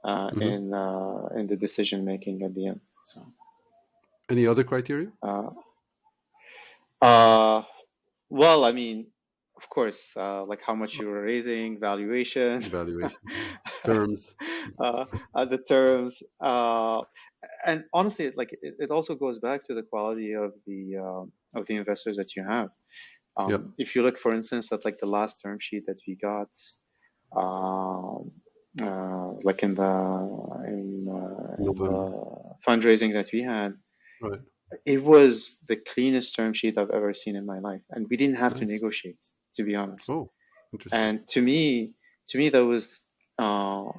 Hmm. in the decision making at the end. So, Any other criteria? uh, uh, well, I mean, of course, like how much you were raising, valuation, Evaluation, terms. the terms, and honestly, like it also goes back to the quality of the investors that you have. Yep. If you look, for instance, at like the last term sheet that we got, um, like in November. the fundraising that we had, Right. it was the cleanest term sheet I've ever seen in my life, and we didn't have to Nice. negotiate, to be honest. Oh, interesting. And to me, uh,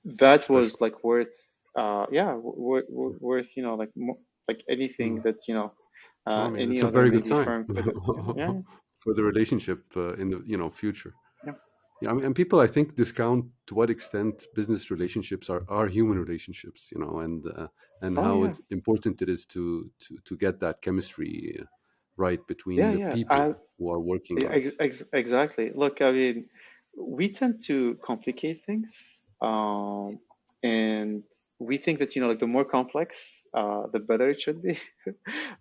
that Special. was like worth, yeah, worth, like like anything Mm. that I mean, any it's a other very good maybe sign firm could. Yeah, for the relationship in the future. yeah. Yeah, I mean, and people I think discount to what extent business relationships are human relationships, and Oh how yeah, it's important it is to get that chemistry right between yeah, the yeah. people who are working on it. Exactly. Look, I mean, we tend to complicate things, and we think that like the more complex, the better it should be.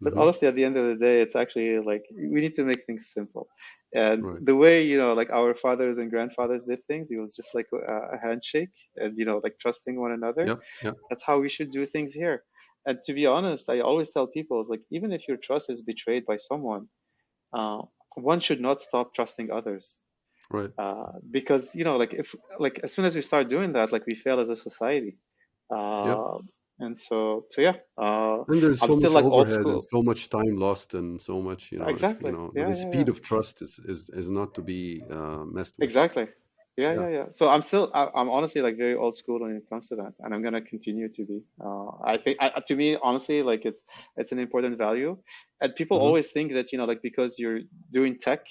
But Hmm. honestly, at the end of the day, it's actually like we need to make things simple. And Right. the way like our fathers and grandfathers did things, it was just like a handshake, and like trusting one another. Yep. Yep. That's how we should do things here. And to be honest, I always tell people, it's like even if your trust is betrayed by someone, uh, one should not stop trusting others, Right. because like if like as soon as we start doing that, like we fail as a society. Yep. uh, and so yeah, And there's I'm so still much like old overhead and school. so much time lost and so much, Exactly. Yeah, the yeah, yeah. speed of trust is not to be messed with. Exactly. Yeah, Yeah. yeah, yeah. So I'm honestly like very old school when it comes to that, and I'm gonna continue to be. I think, to me, honestly, like it's an important value, and people Hmm. always think that like because you're doing tech,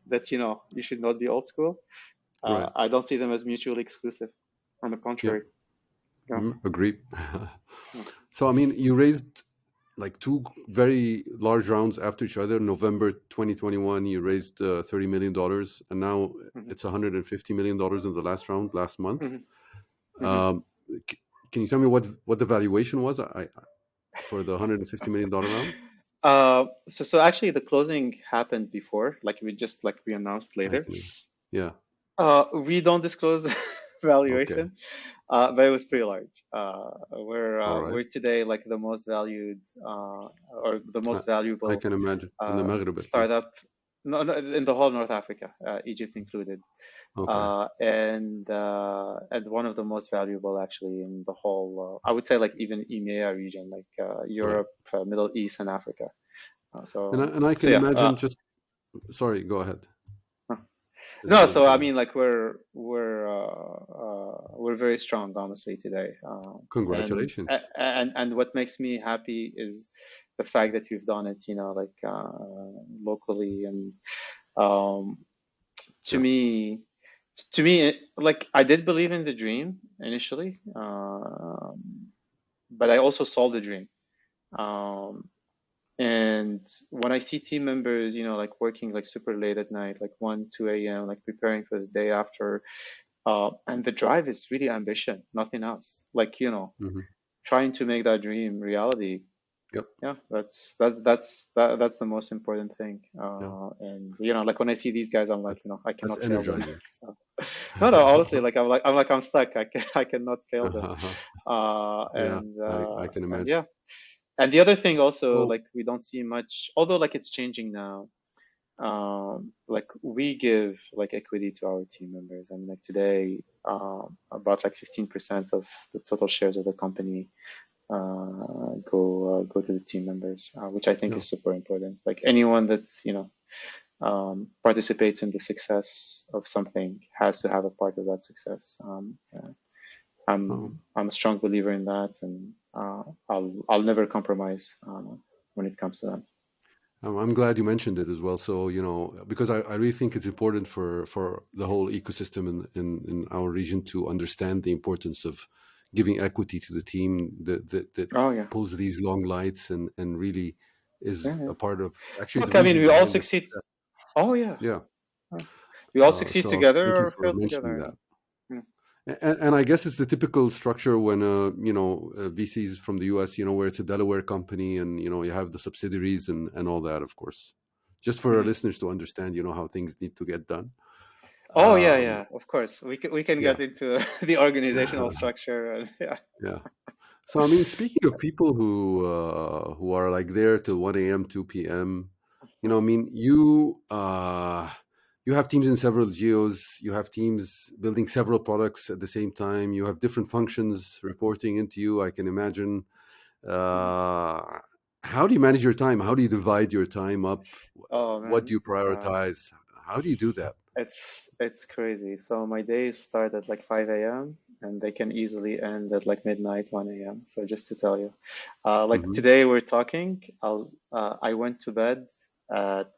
that you should not be old school. Right. I don't see them as mutually exclusive. On the Yeah. contrary. Yeah. Agreed. Yeah. So, I mean, you raised like two very large rounds after each other. November 2021, you raised $30 million, and now Mhm. it's $150 million in the last round last month. Mhm. Mhm. Um, can you tell me what the valuation was for the $150 million round? So actually the closing happened before, like we announced I later. can, yeah. We don't disclose Okay. valuation, but it was pretty large. All right. We're today like the most valued, or the I, most I valuable can imagine in the Maghreb at least. startup, no, no, in the whole North Africa, Egypt included, Okay. and one of the most valuable actually in the whole. I would say like even EMEA region, like Right. Europe, Middle East, and Africa. And So I so can yeah. imagine just sorry, go ahead. No, Go so I ahead. mean, like we're very strong, honestly, today. Congratulations. And what makes me happy is the fact that we've done it, like locally. And um, to Yeah. me, like I did believe in the dream initially, but I also sold the dream. Um, and when I see team members, like working like super late at night, like 1, 2 a.m., like preparing for the day after, and the drive is really ambition, nothing else. Like, Hmm. trying to make that dream reality. Yep. Yeah, that's the most important thing. Yeah. And like when I see these guys, I'm like, I That's cannot fail them. energizing. So, no, honestly, like I'm stuck. I cannot fail them. Yeah, I can And imagine. yeah. And the other thing also, Well, like we don't see much, although like it's changing now. Like we give like equity to our team members, and like today, about like 15% of the total shares of the company go to the team members, which I think yeah. is super important. Like anyone that's participates in the success of something has to have a part of that success. Um, I'm a strong believer in that, and I'll never compromise when it comes to that. I'm glad you mentioned it as well. So, because I really think it's important for the whole ecosystem in our region to understand the importance of giving equity to the team that Oh yeah, pulls these long lights and really yeah, is yeah. a part of actually the Look, I mean, reason we all behind the succeed. success. Oh yeah, Yeah. we all succeed So thank together you or for fail mentioning together. that. Yeah. And I guess it's the typical structure when VCs from the US, where it's a Delaware company and you have the subsidiaries and all that, of course. Just for our Mhm. listeners to understand, how things need to get done. Oh yeah, Um, yeah. Of course, we can yeah, get into the organizational structure. And, yeah. yeah. So I mean, speaking of people who are like there till 1 a.m., 2 p.m., I mean, you have teams in several geos. You have teams building several products at the same time. You have different functions reporting into you. I can imagine. Uh, how do you manage your time? How do you divide your time up? Oh What do man, you prioritize? How do you do that? it's crazy. So my days start at like 5 a.m. and they can easily end at like midnight, 1 a.m. So just to tell you, like Hmm. today we're talking, I went to bed at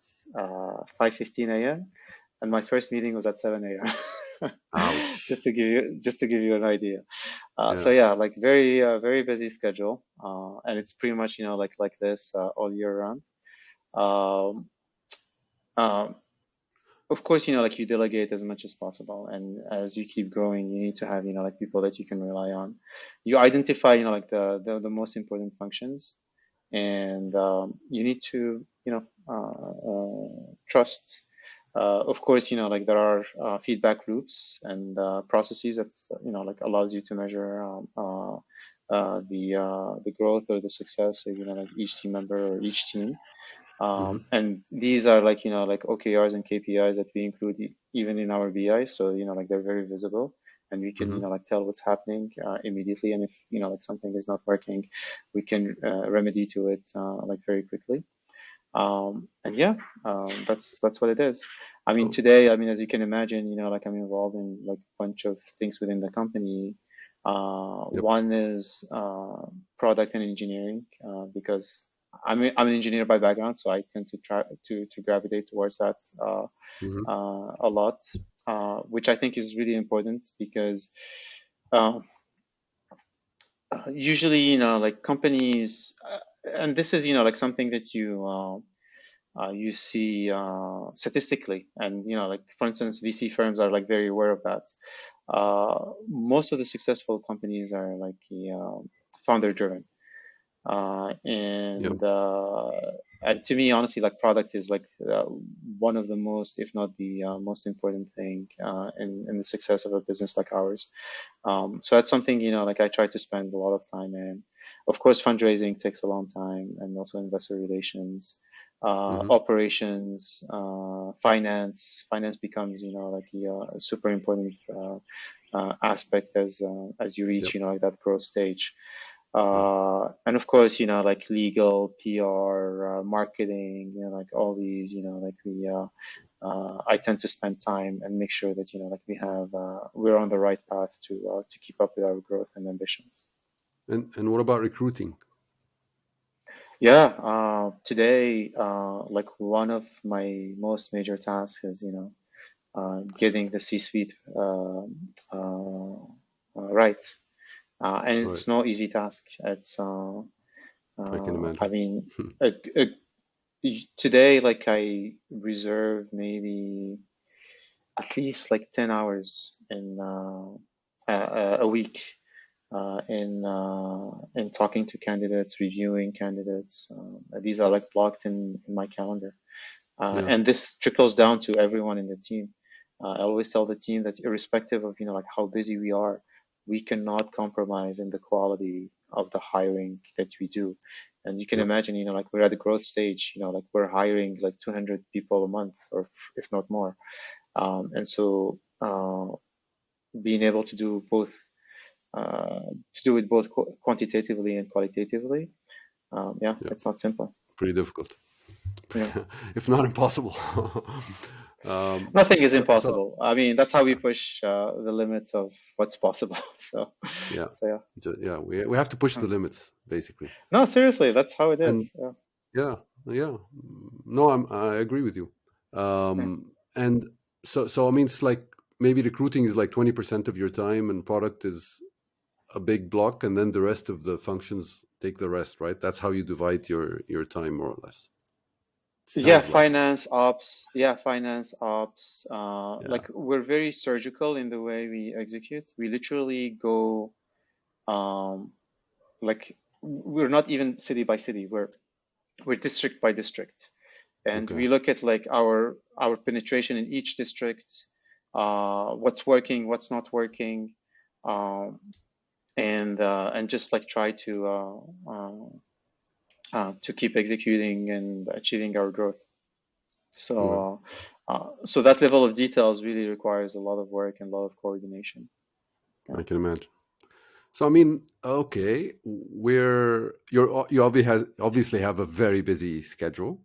5:15 a.m. and my first meeting was at 7 a.m. Ouch. Just to give you an idea. So Yeah. yeah, like very busy schedule, and it's pretty much like this all year round. Um, um, of course, like you delegate as much as possible, and as you keep growing, you need to have like people that you can rely on. You identify like the most important functions, and you need to trust. Of course, like there are feedback loops and processes that like allows you to measure the growth or the success of like each team member or each team. Hmm. And these are like like OKRs and KPIs that we include even in our BI, so like they're very visible, and we can Hmm. like tell what's happening immediately, and if like something is not working, we can remedy to it like very quickly. And yeah, that's what it is. I mean, So, today, I mean, as you can imagine, like I'm involved in like a bunch of things within the company. yep. One is product and engineering, because I'm an engineer by background, so I tend to try to gravitate towards that Hmm. a lot, which I think is really important because uh, usually, like companies, and this is, like something that you see statistically, and like for instance, VC firms are like very aware of that. Most of the successful companies are like founder driven, uh, Yep. and uh, and to me, honestly, like product is like one of the most, if not the most important thing in the success of a business like ours. So that's something like I try to spend a lot of time in. Of course, fundraising takes a long time, and also investor relations, Hmm. operations, finance. Finance becomes like a super important aspect as you reach Yep. like that growth stage. Yeah. And of course, like legal, PR, marketing, like all these, like I tend to spend time and make sure that like we're on the right path to keep up with our growth and ambitions. And what about recruiting? Yeah, today, like one of my most major tasks is getting the C-suite right, and Right. it's no easy task. I can I imagine. mean, a, a, today, like I reserve maybe at least like 10 hours in a week in talking to candidates, reviewing candidates. These are like blocked in my calendar. Yeah. And this trickles down to everyone in the team. I always tell the team that irrespective of like how busy we are, we cannot compromise in the quality of the hiring that we do. And you can Yep. imagine, like we're at the growth stage, like we're hiring like 200 people a month, or if not more. And so being able to do both, to do it both quantitatively and qualitatively, yeah, Yeah. it's not simple. Pretty difficult, Yeah. if not impossible. um, Nothing is so impossible. I mean, that's how we yeah, push the limits of what's possible. So, yeah, so yeah. yeah. We have to push Uh, the limits basically, No, seriously, that's how it and is. Yeah. yeah, yeah. No, I agree with you. Yeah. And so I mean, it's like maybe recruiting is like 20% of your time, and product is a big block, and then the rest of the functions take the rest, right? That's how you divide your time more or less. Yeah, Sounds like it. finance ops. Yeah, finance ops. Yeah. Like we're very surgical in the way we execute. We literally go, um, like we're not even city by city. We're district by district, and Okay. we look at like our penetration in each district, what's working, what's not working, um, and just like try to keep executing and achieving our growth. Right. So that level of details really requires a lot of work and a lot of coordination. Yeah. I can imagine. So I mean, okay, you obviously have a very busy schedule.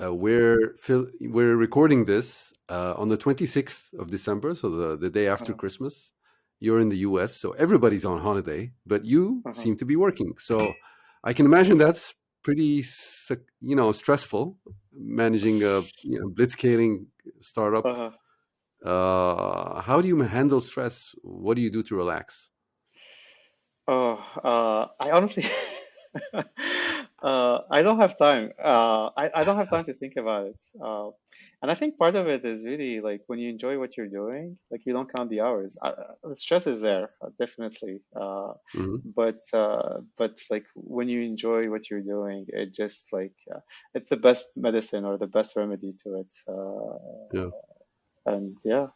Uh, We're recording this on the 26th of December, so the day after uh, Christmas. You're in the US, so everybody's on holiday, but you uh, seem to be working. So I can imagine that's pretty, stressful managing a blitzscaling startup. uh, How do you handle stress? What do you do to relax? Oh, I honestly, I don't have time. I don't have time to think about it. And I think part of it is really like when you enjoy what you're doing, like you don't count the hours. The stress is there, definitely. Hmm. But like when you enjoy what you're doing, it just like it's the best medicine or the best remedy to it. Yeah, And yeah,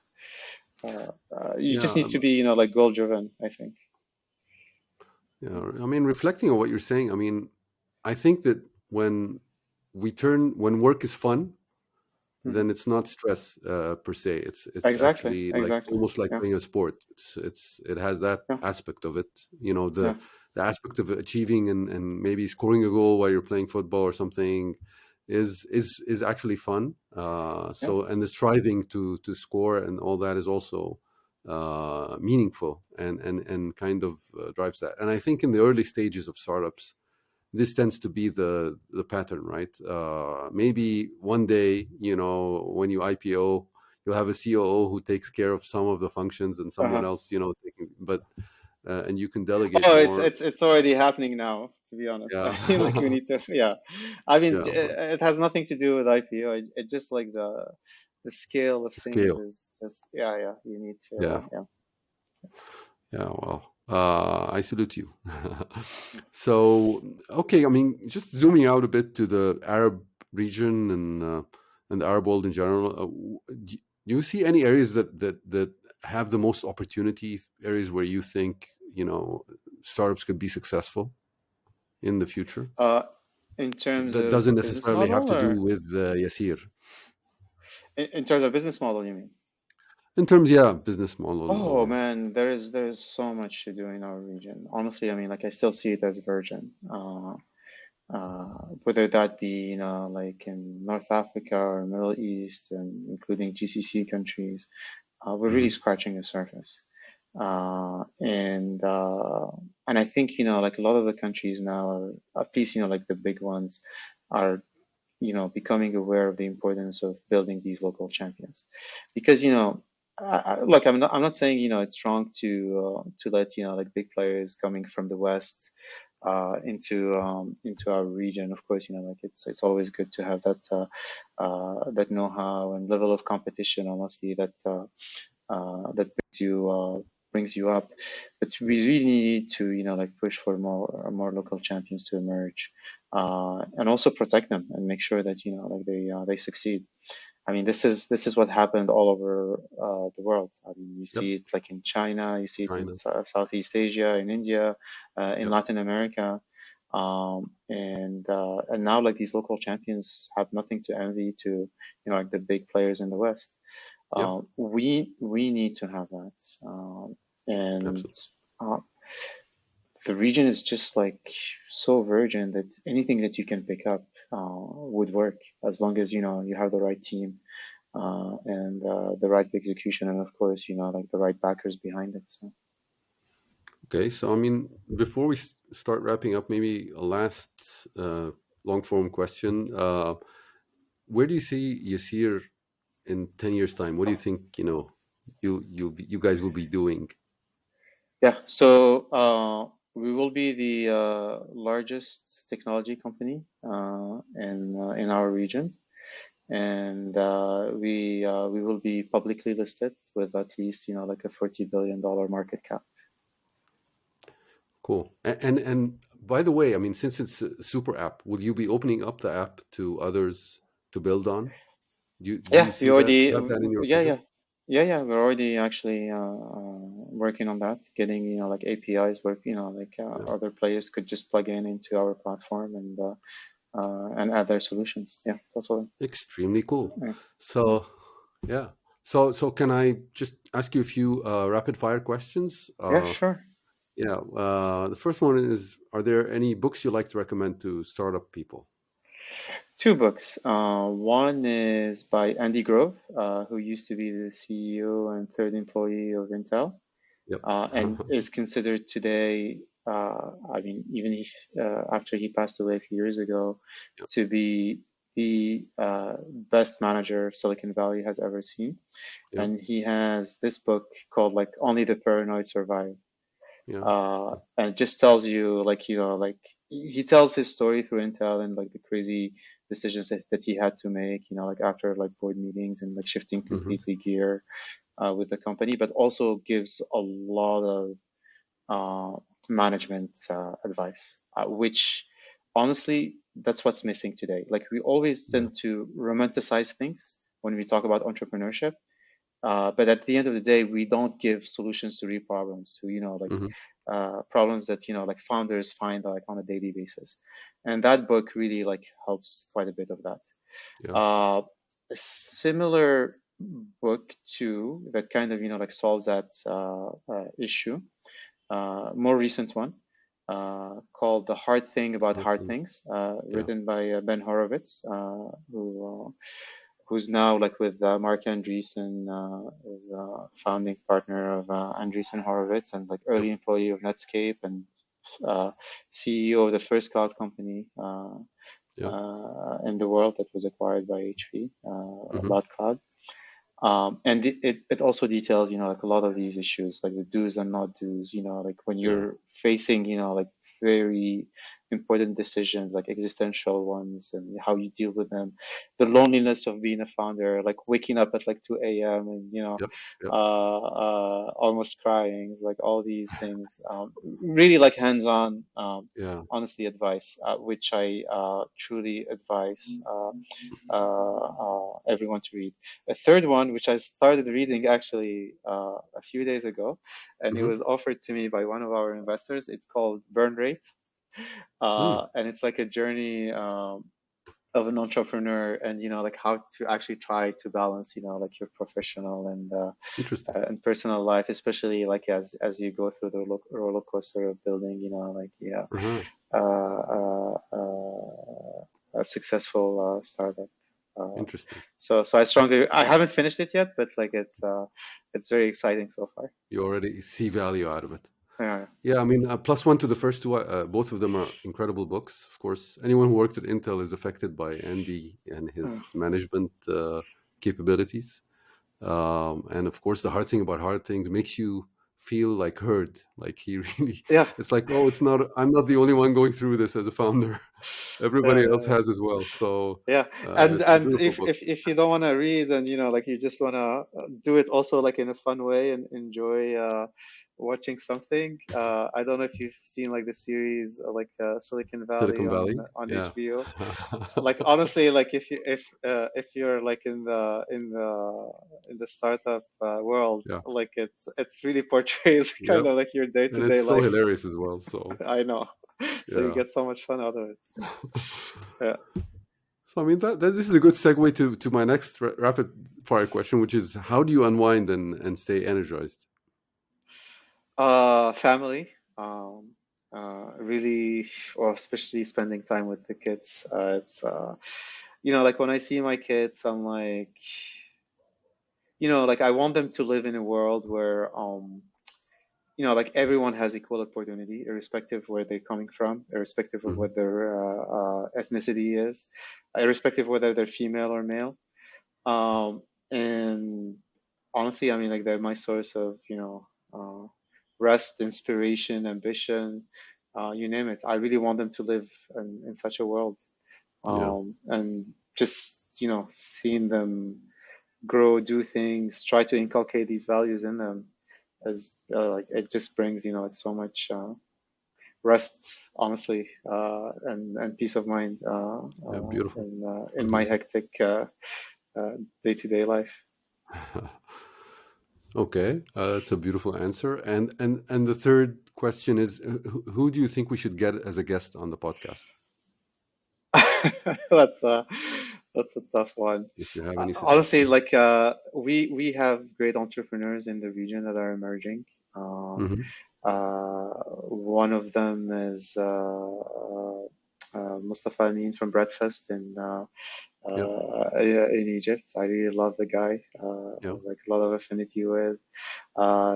you just yeah, need to be, like goal driven, I think. yeah. I mean, reflecting on what you're saying, I mean, I think that when work is fun, Mhm. then it's not stress per se. It's Exactly, actually like exactly. almost like Yeah, playing a sport. It has that yeah, aspect of it. You know, yeah, the aspect of achieving and maybe scoring a goal while you're playing football or something is actually fun. yeah. And the striving to score and all that is also meaningful and kind of drives that. And I think in the early stages of startups, this tends to be the pattern, right? Maybe one day, when you IPO, you'll have a COO who takes care of some of the functions and someone Uh-huh. else, and you can delegate Oh, more. it's already happening now, to be honest. I Yeah. mean, like we need to, yeah. I mean, Yeah, but it has nothing to do with IPO. It just like the scale of things scale. is just, yeah, yeah. You need to, Yeah. yeah. Yeah, well, I salute you. So, okay, I mean, just zooming out a bit to the Arab region and the Arab world in general, do you see any areas that have the most opportunity, areas where you think, startups could be successful in the future? Uh, in terms That of doesn't business necessarily have model to do or with Yassir. in terms of business model, you mean? In terms, yeah, business model Oh or man, there is so much to do in our region. Honestly, I mean, like I still see it as virgin. Whether that be, like in North Africa or Middle East, and including GCC countries, we're really Mhm. scratching the surface. And I think, like a lot of the countries now, are, at least, like the big ones, are, becoming aware of the importance of building these local champions, because, look, I'm not saying, it's wrong to let, like big players coming from the West into our region. Of course, like it's always good to have that know-how and level of competition, honestly, that brings you up. But we really need to, like push for more local champions to emerge, and also protect them and make sure that, like they succeed. I mean, this is what happened all over the world. I mean, you Yep, see it like in China, you see it in China. Southeast Asia, in India, in Yep, Latin America, and now like these local champions have nothing to envy to, like the big players in the West. yep, We need to have that, and absolutely. uh, the region is just like so virgin that anything that you can pick up would work, as long as, you have the right team, and the right execution, and of course, like the right backers behind it. So Okay, so I mean, before we start wrapping up, maybe a last long form question. Where do you see Yassir in 10 years' time? What do you think, you guys will be doing? yeah, so we will be the largest technology company in our region, and we will be publicly listed with at least, like a $40 billion market cap. Cool. And by the way, I mean, since it's a super app, will you be opening up the app to others to build on? Do you Yeah, we see that? already, You have that in your yeah, vision? yeah, yeah, yeah. We're already actually working on that, getting, like APIs where, like Yeah. other players could just plug into our platform and add their solutions. Yeah, totally. Extremely cool. Yeah, yeah, So, yeah. So can I just ask you a few rapid fire questions? yeah, sure. Yeah. The first one is: are there any books you like to recommend to startup people? Two books. One is by Andy Grove, who used to be the CEO and third employee of Intel, Yep. and is considered today, I mean, even if after he passed away a few years ago, Yep. to be the best manager Silicon Valley has ever seen. Yep. And he has this book called like Only the Paranoid Survive. Yeah. And it just tells you like, you know, like he tells his story through Intel and like the crazy decisions that he had to make, you know, like after like board meetings and like shifting Hmm. completely gear with the company, but also gives a lot of management advice, which honestly, that's what's missing today. Like we always Yeah. tend to romanticize things when we talk about entrepreneurship, but at the end of the day, we don't give solutions to real problems, to, you know, like Hmm. problems that, you know, like founders find like on a daily basis. And that book really like helps quite a bit of that. Yeah. Uh, a similar book too that kind of, you know, like solves that issue, more recent one, called The Hard Thing About I Hard think. Things, Yeah. written by Ben Horowitz, who's now like with Mark Andreessen, is a founding partner of Andreessen Horowitz and like Yep. early employee of Netscape and uh, CEO of the first cloud company Yep. in the world that was acquired by HP, Hmm. Loud Cloud. And it also details, you know, like a lot of these issues, like the do's and not do's, you know, like when Yeah. you're facing, you know, like very important decisions, like existential ones, and how you deal with them, the loneliness of being a founder, like waking up at like 2 a.m. and, you know, Yep. Yep. almost crying, it's like all these things, really like hands-on, Yeah. honestly advice, which I truly advise everyone to read. A third one, which I started reading actually a few days ago, and it Hmm. was offered to me by one of our investors. It's called Burn Rate, Mm. and it's like a journey of an entrepreneur, and, you know, like how to actually try to balance, you know, like your professional Interesting. and personal life, especially like as you go through the roller coaster of building, you know, like yeah, Uh-huh. a successful startup. Uh, Interesting. so I haven't finished it yet, but like it's very exciting so far. You already see value out of it. Yeah. Yeah, I mean, plus one to the first two. Both of them are incredible books. Of course, anyone who worked at Intel is affected by Andy and Mm. his management capabilities. And of course, the hard thing about hard things makes you feel like heard. Like he really, Yeah. it's like, oh, it's not. I'm not the only one going through this as a founder. Everybody else Uh, has as well. So Yeah, and it's a and beautiful book. if you don't want to read, and, you know, like you just want to do it also like in a fun way and enjoy watching something. I don't know if you've seen like the series Silicon Valley Silicon Valley. on Yeah. HBO. Like honestly, like if you're like in the startup world, Yeah. like it's really portrays kind Yep. of like your And day-to-day it's so life. hilarious as well. So I know, so you yeah. get so much fun out of it. So, yeah. So I mean that this is a good segue to my next rapid fire question, which is how do you unwind and stay energized? Family. Really, or especially spending time with the kids. It's you know, like when I see my kids, I'm like, you know, like I want them to live in a world where you know, like everyone has equal opportunity, irrespective of where they're coming from, irrespective of Hmm. what their ethnicity is, irrespective of whether they're female or male. And honestly, I mean, like they're my source of, you know, rest, inspiration, ambition, you name it. I really want them to live in such a world, Yeah. and just, you know, seeing them grow, do things, try to inculcate these values in them, as like it just brings, you know, like so much rest, honestly, and peace of mind Yeah. Beautiful. in Hmm. my hectic day-to-day life. Okay, that's a beautiful answer. And the third question is, who do you think we should get as a guest on the podcast? That's a that's a tough one. If you have any Honestly, suggestions. like we have great entrepreneurs in the region that are emerging. Um, Hmm. One of them is Mustafa Amin from Breakfast Yeah. in Egypt. I really love the guy. Yeah. Like a lot of affinity with.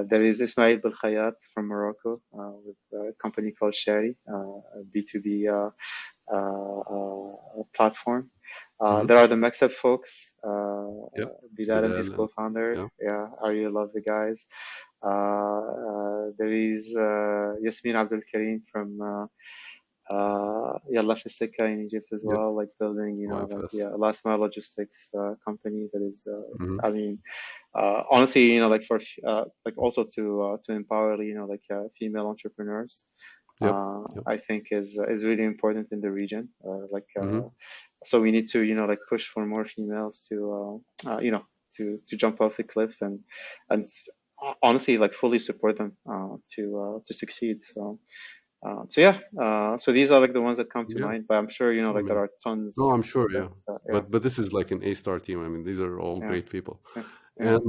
There is Ismail Belkhayat from Morocco with a company called Shari, a B2B platform. Hmm. There are the Mexab folks, Yeah. Bilal and his Bilal and co-founder. yeah. Yeah, I really love the guys. There is Yasmin Abdel Karim from Yalla fi Sikka in Egypt as Yep. well, like building, like YFS. last mile logistics company that is, Hmm. I mean, honestly, like for like also to empower, like female entrepreneurs, Yep. Yep. I think is really important in the region. Hmm. So we need to, like push for more females to, to jump off the cliff and honestly, like fully support them to succeed. So yeah, so these are like the ones that come to Yeah. mind, but I'm sure, I like there mean, are no, I'm tons sure. that, Yeah. yeah, But this is like an A-star team. I mean, these are all yeah, great people. yeah, yeah. And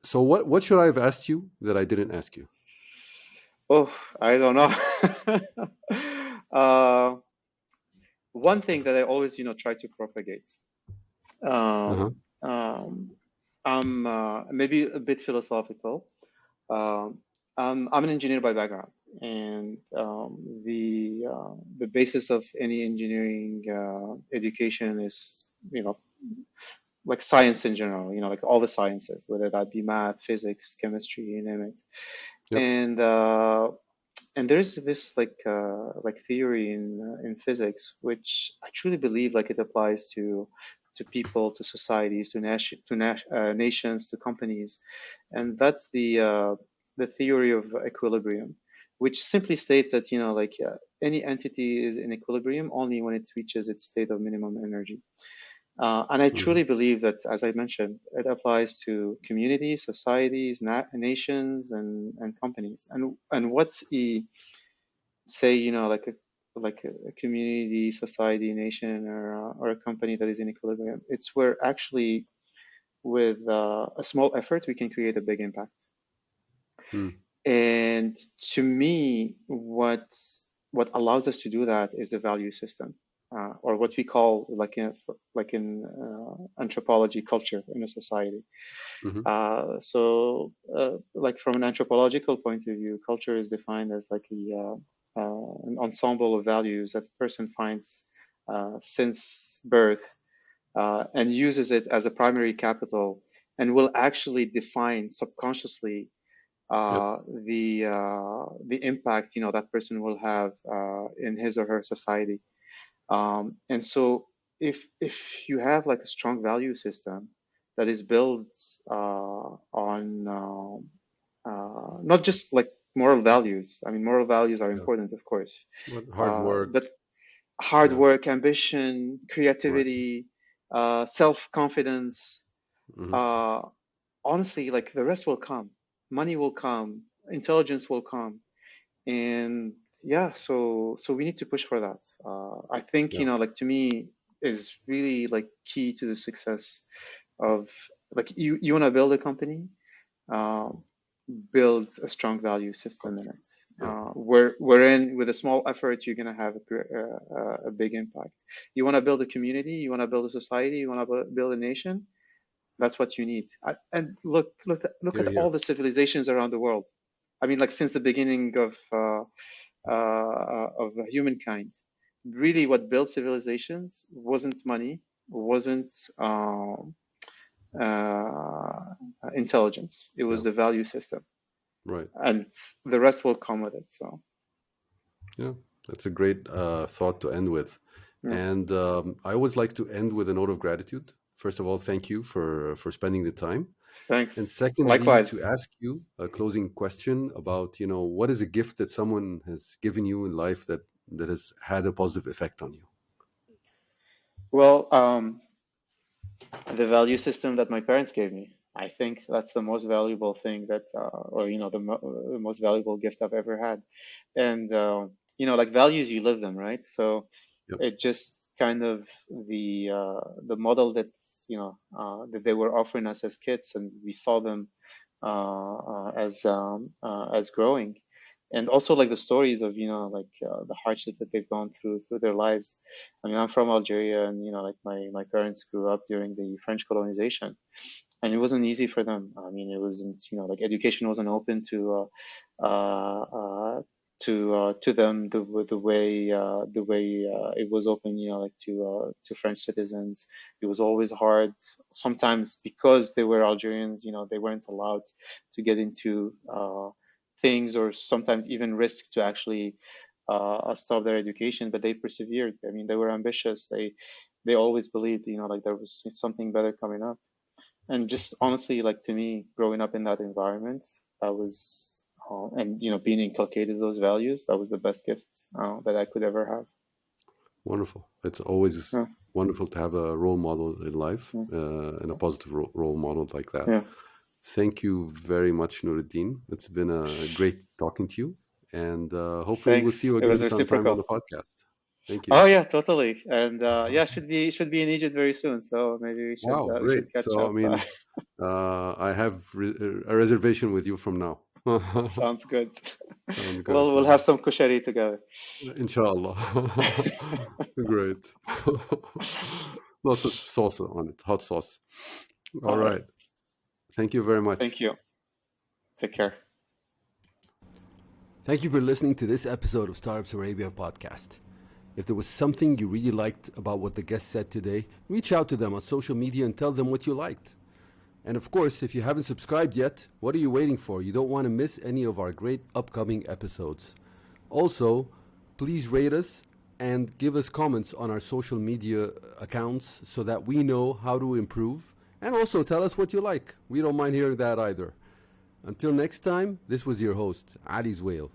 so, what should I have asked you that I didn't ask you? Oh, I don't know. uh, One thing that I always, try to propagate. Uh huh. Um, um, I'm maybe a bit philosophical. Um, I'm an engineer by background, and the basis of any engineering education is, like science in general. Like all the sciences, whether that be math, physics, chemistry, you name it. Yep. And there's this like theory in physics, which I truly believe like it applies to people, to societies, to nations, to companies, and that's the theory of equilibrium, which simply states that like any entity is in equilibrium only when it reaches its state of minimum energy. And I Hmm. truly believe that, as I mentioned, it applies to communities, societies, nations, and companies. And what's say, like a community, society, nation, or a company that is in equilibrium? It's where actually, with a small effort, we can create a big impact. Hmm. And to me, what allows us to do that is the value system, or what we call like in anthropology, culture in a society. Hmm. Like from an anthropological point of view, culture is defined as like an ensemble of values that a person finds since birth, and uses it as a primary capital, and will actually define subconsciously Yep. the impact that person will have in his or her society. And so if you have like a strong value system that is built on not just like moral values. I mean, moral values are Yeah. important, of course, What hard work? but hard Yeah. work, ambition, Right. creativity, self-confidence, Hmm. uh, honestly, like the rest will come. Money will come, intelligence will come, and yeah, so we need to push for that. I think Yeah. like to me is really like key to the success of, like, you want to build a company, uh, build a strong value system in it. Yeah. Wherein with a small effort you're gonna have a big impact. You want to build a community, you want to build a society, you want to build a nation. That's what you need. And look Here. at all Here. the civilizations around the world. I mean, like since the beginning of humankind, really, what built civilizations wasn't money, wasn't intelligence. It Yeah. was the value system, Right. and the rest will come with it. So, Yeah. That's a great thought to end with. yeah, And I always like to end with a note of gratitude. First of all, thank you for spending the time. And thanks. secondly, to Likewise. ask you a closing question about, what is a gift that someone has given you in life that has had a positive effect on you? Well, the value system that my parents gave me. I think that's the most valuable thing that, or the most valuable gift I've ever had. And like values, you live them, right? So Yep. it just kind of the model that that they were offering us as kids, and we saw them as growing. and also like the stories of the hardships that they've gone through their lives. I mean, I'm from Algeria, and like my parents grew up during the French colonization, and it wasn't easy for them. I mean, it wasn't, like education wasn't open to them the way it was open, like to French citizens. It was always hard. Sometimes because they were Algerians, they weren't allowed to get into things, or sometimes even risk to actually stop their education. But they persevered. I mean, they were ambitious. They always believed, like there was something better coming up. And just honestly, like to me, growing up in that environment, that was and being inculcated those values, that was the best gift that I could ever have. Wonderful. It's always Yeah. wonderful to have a role model in life, Yeah. and a positive role model like that. Yeah. Thank you very much, Noureddine. It's been a great talking to you, and hopefully we'll see Thanks. you It was again sometime on reciprocal. the podcast. Thank Oh you. yeah, totally. And yeah, should be in Egypt very soon. So maybe we should Wow, we great. should catch So, I up. mean, I have a reservation with you from now. Sounds good. Sounds good. We'll have some kushari together. Inshallah. Great. Lots of sauce on it, hot sauce. All All right. right. Thank you very much. Thank you. Take care. Thank you for listening to this episode of Startups Arabia podcast. If there was something you really liked about what the guest said today, reach out to them on social media and tell them what you liked. And of course, if you haven't subscribed yet, what are you waiting for? You don't want to miss any of our great upcoming episodes. Also, please rate us and give us comments on our social media accounts so that we know how to improve. And also tell us what you like. We don't mind hearing that either. Until next time, this was your host, Ali Zwail.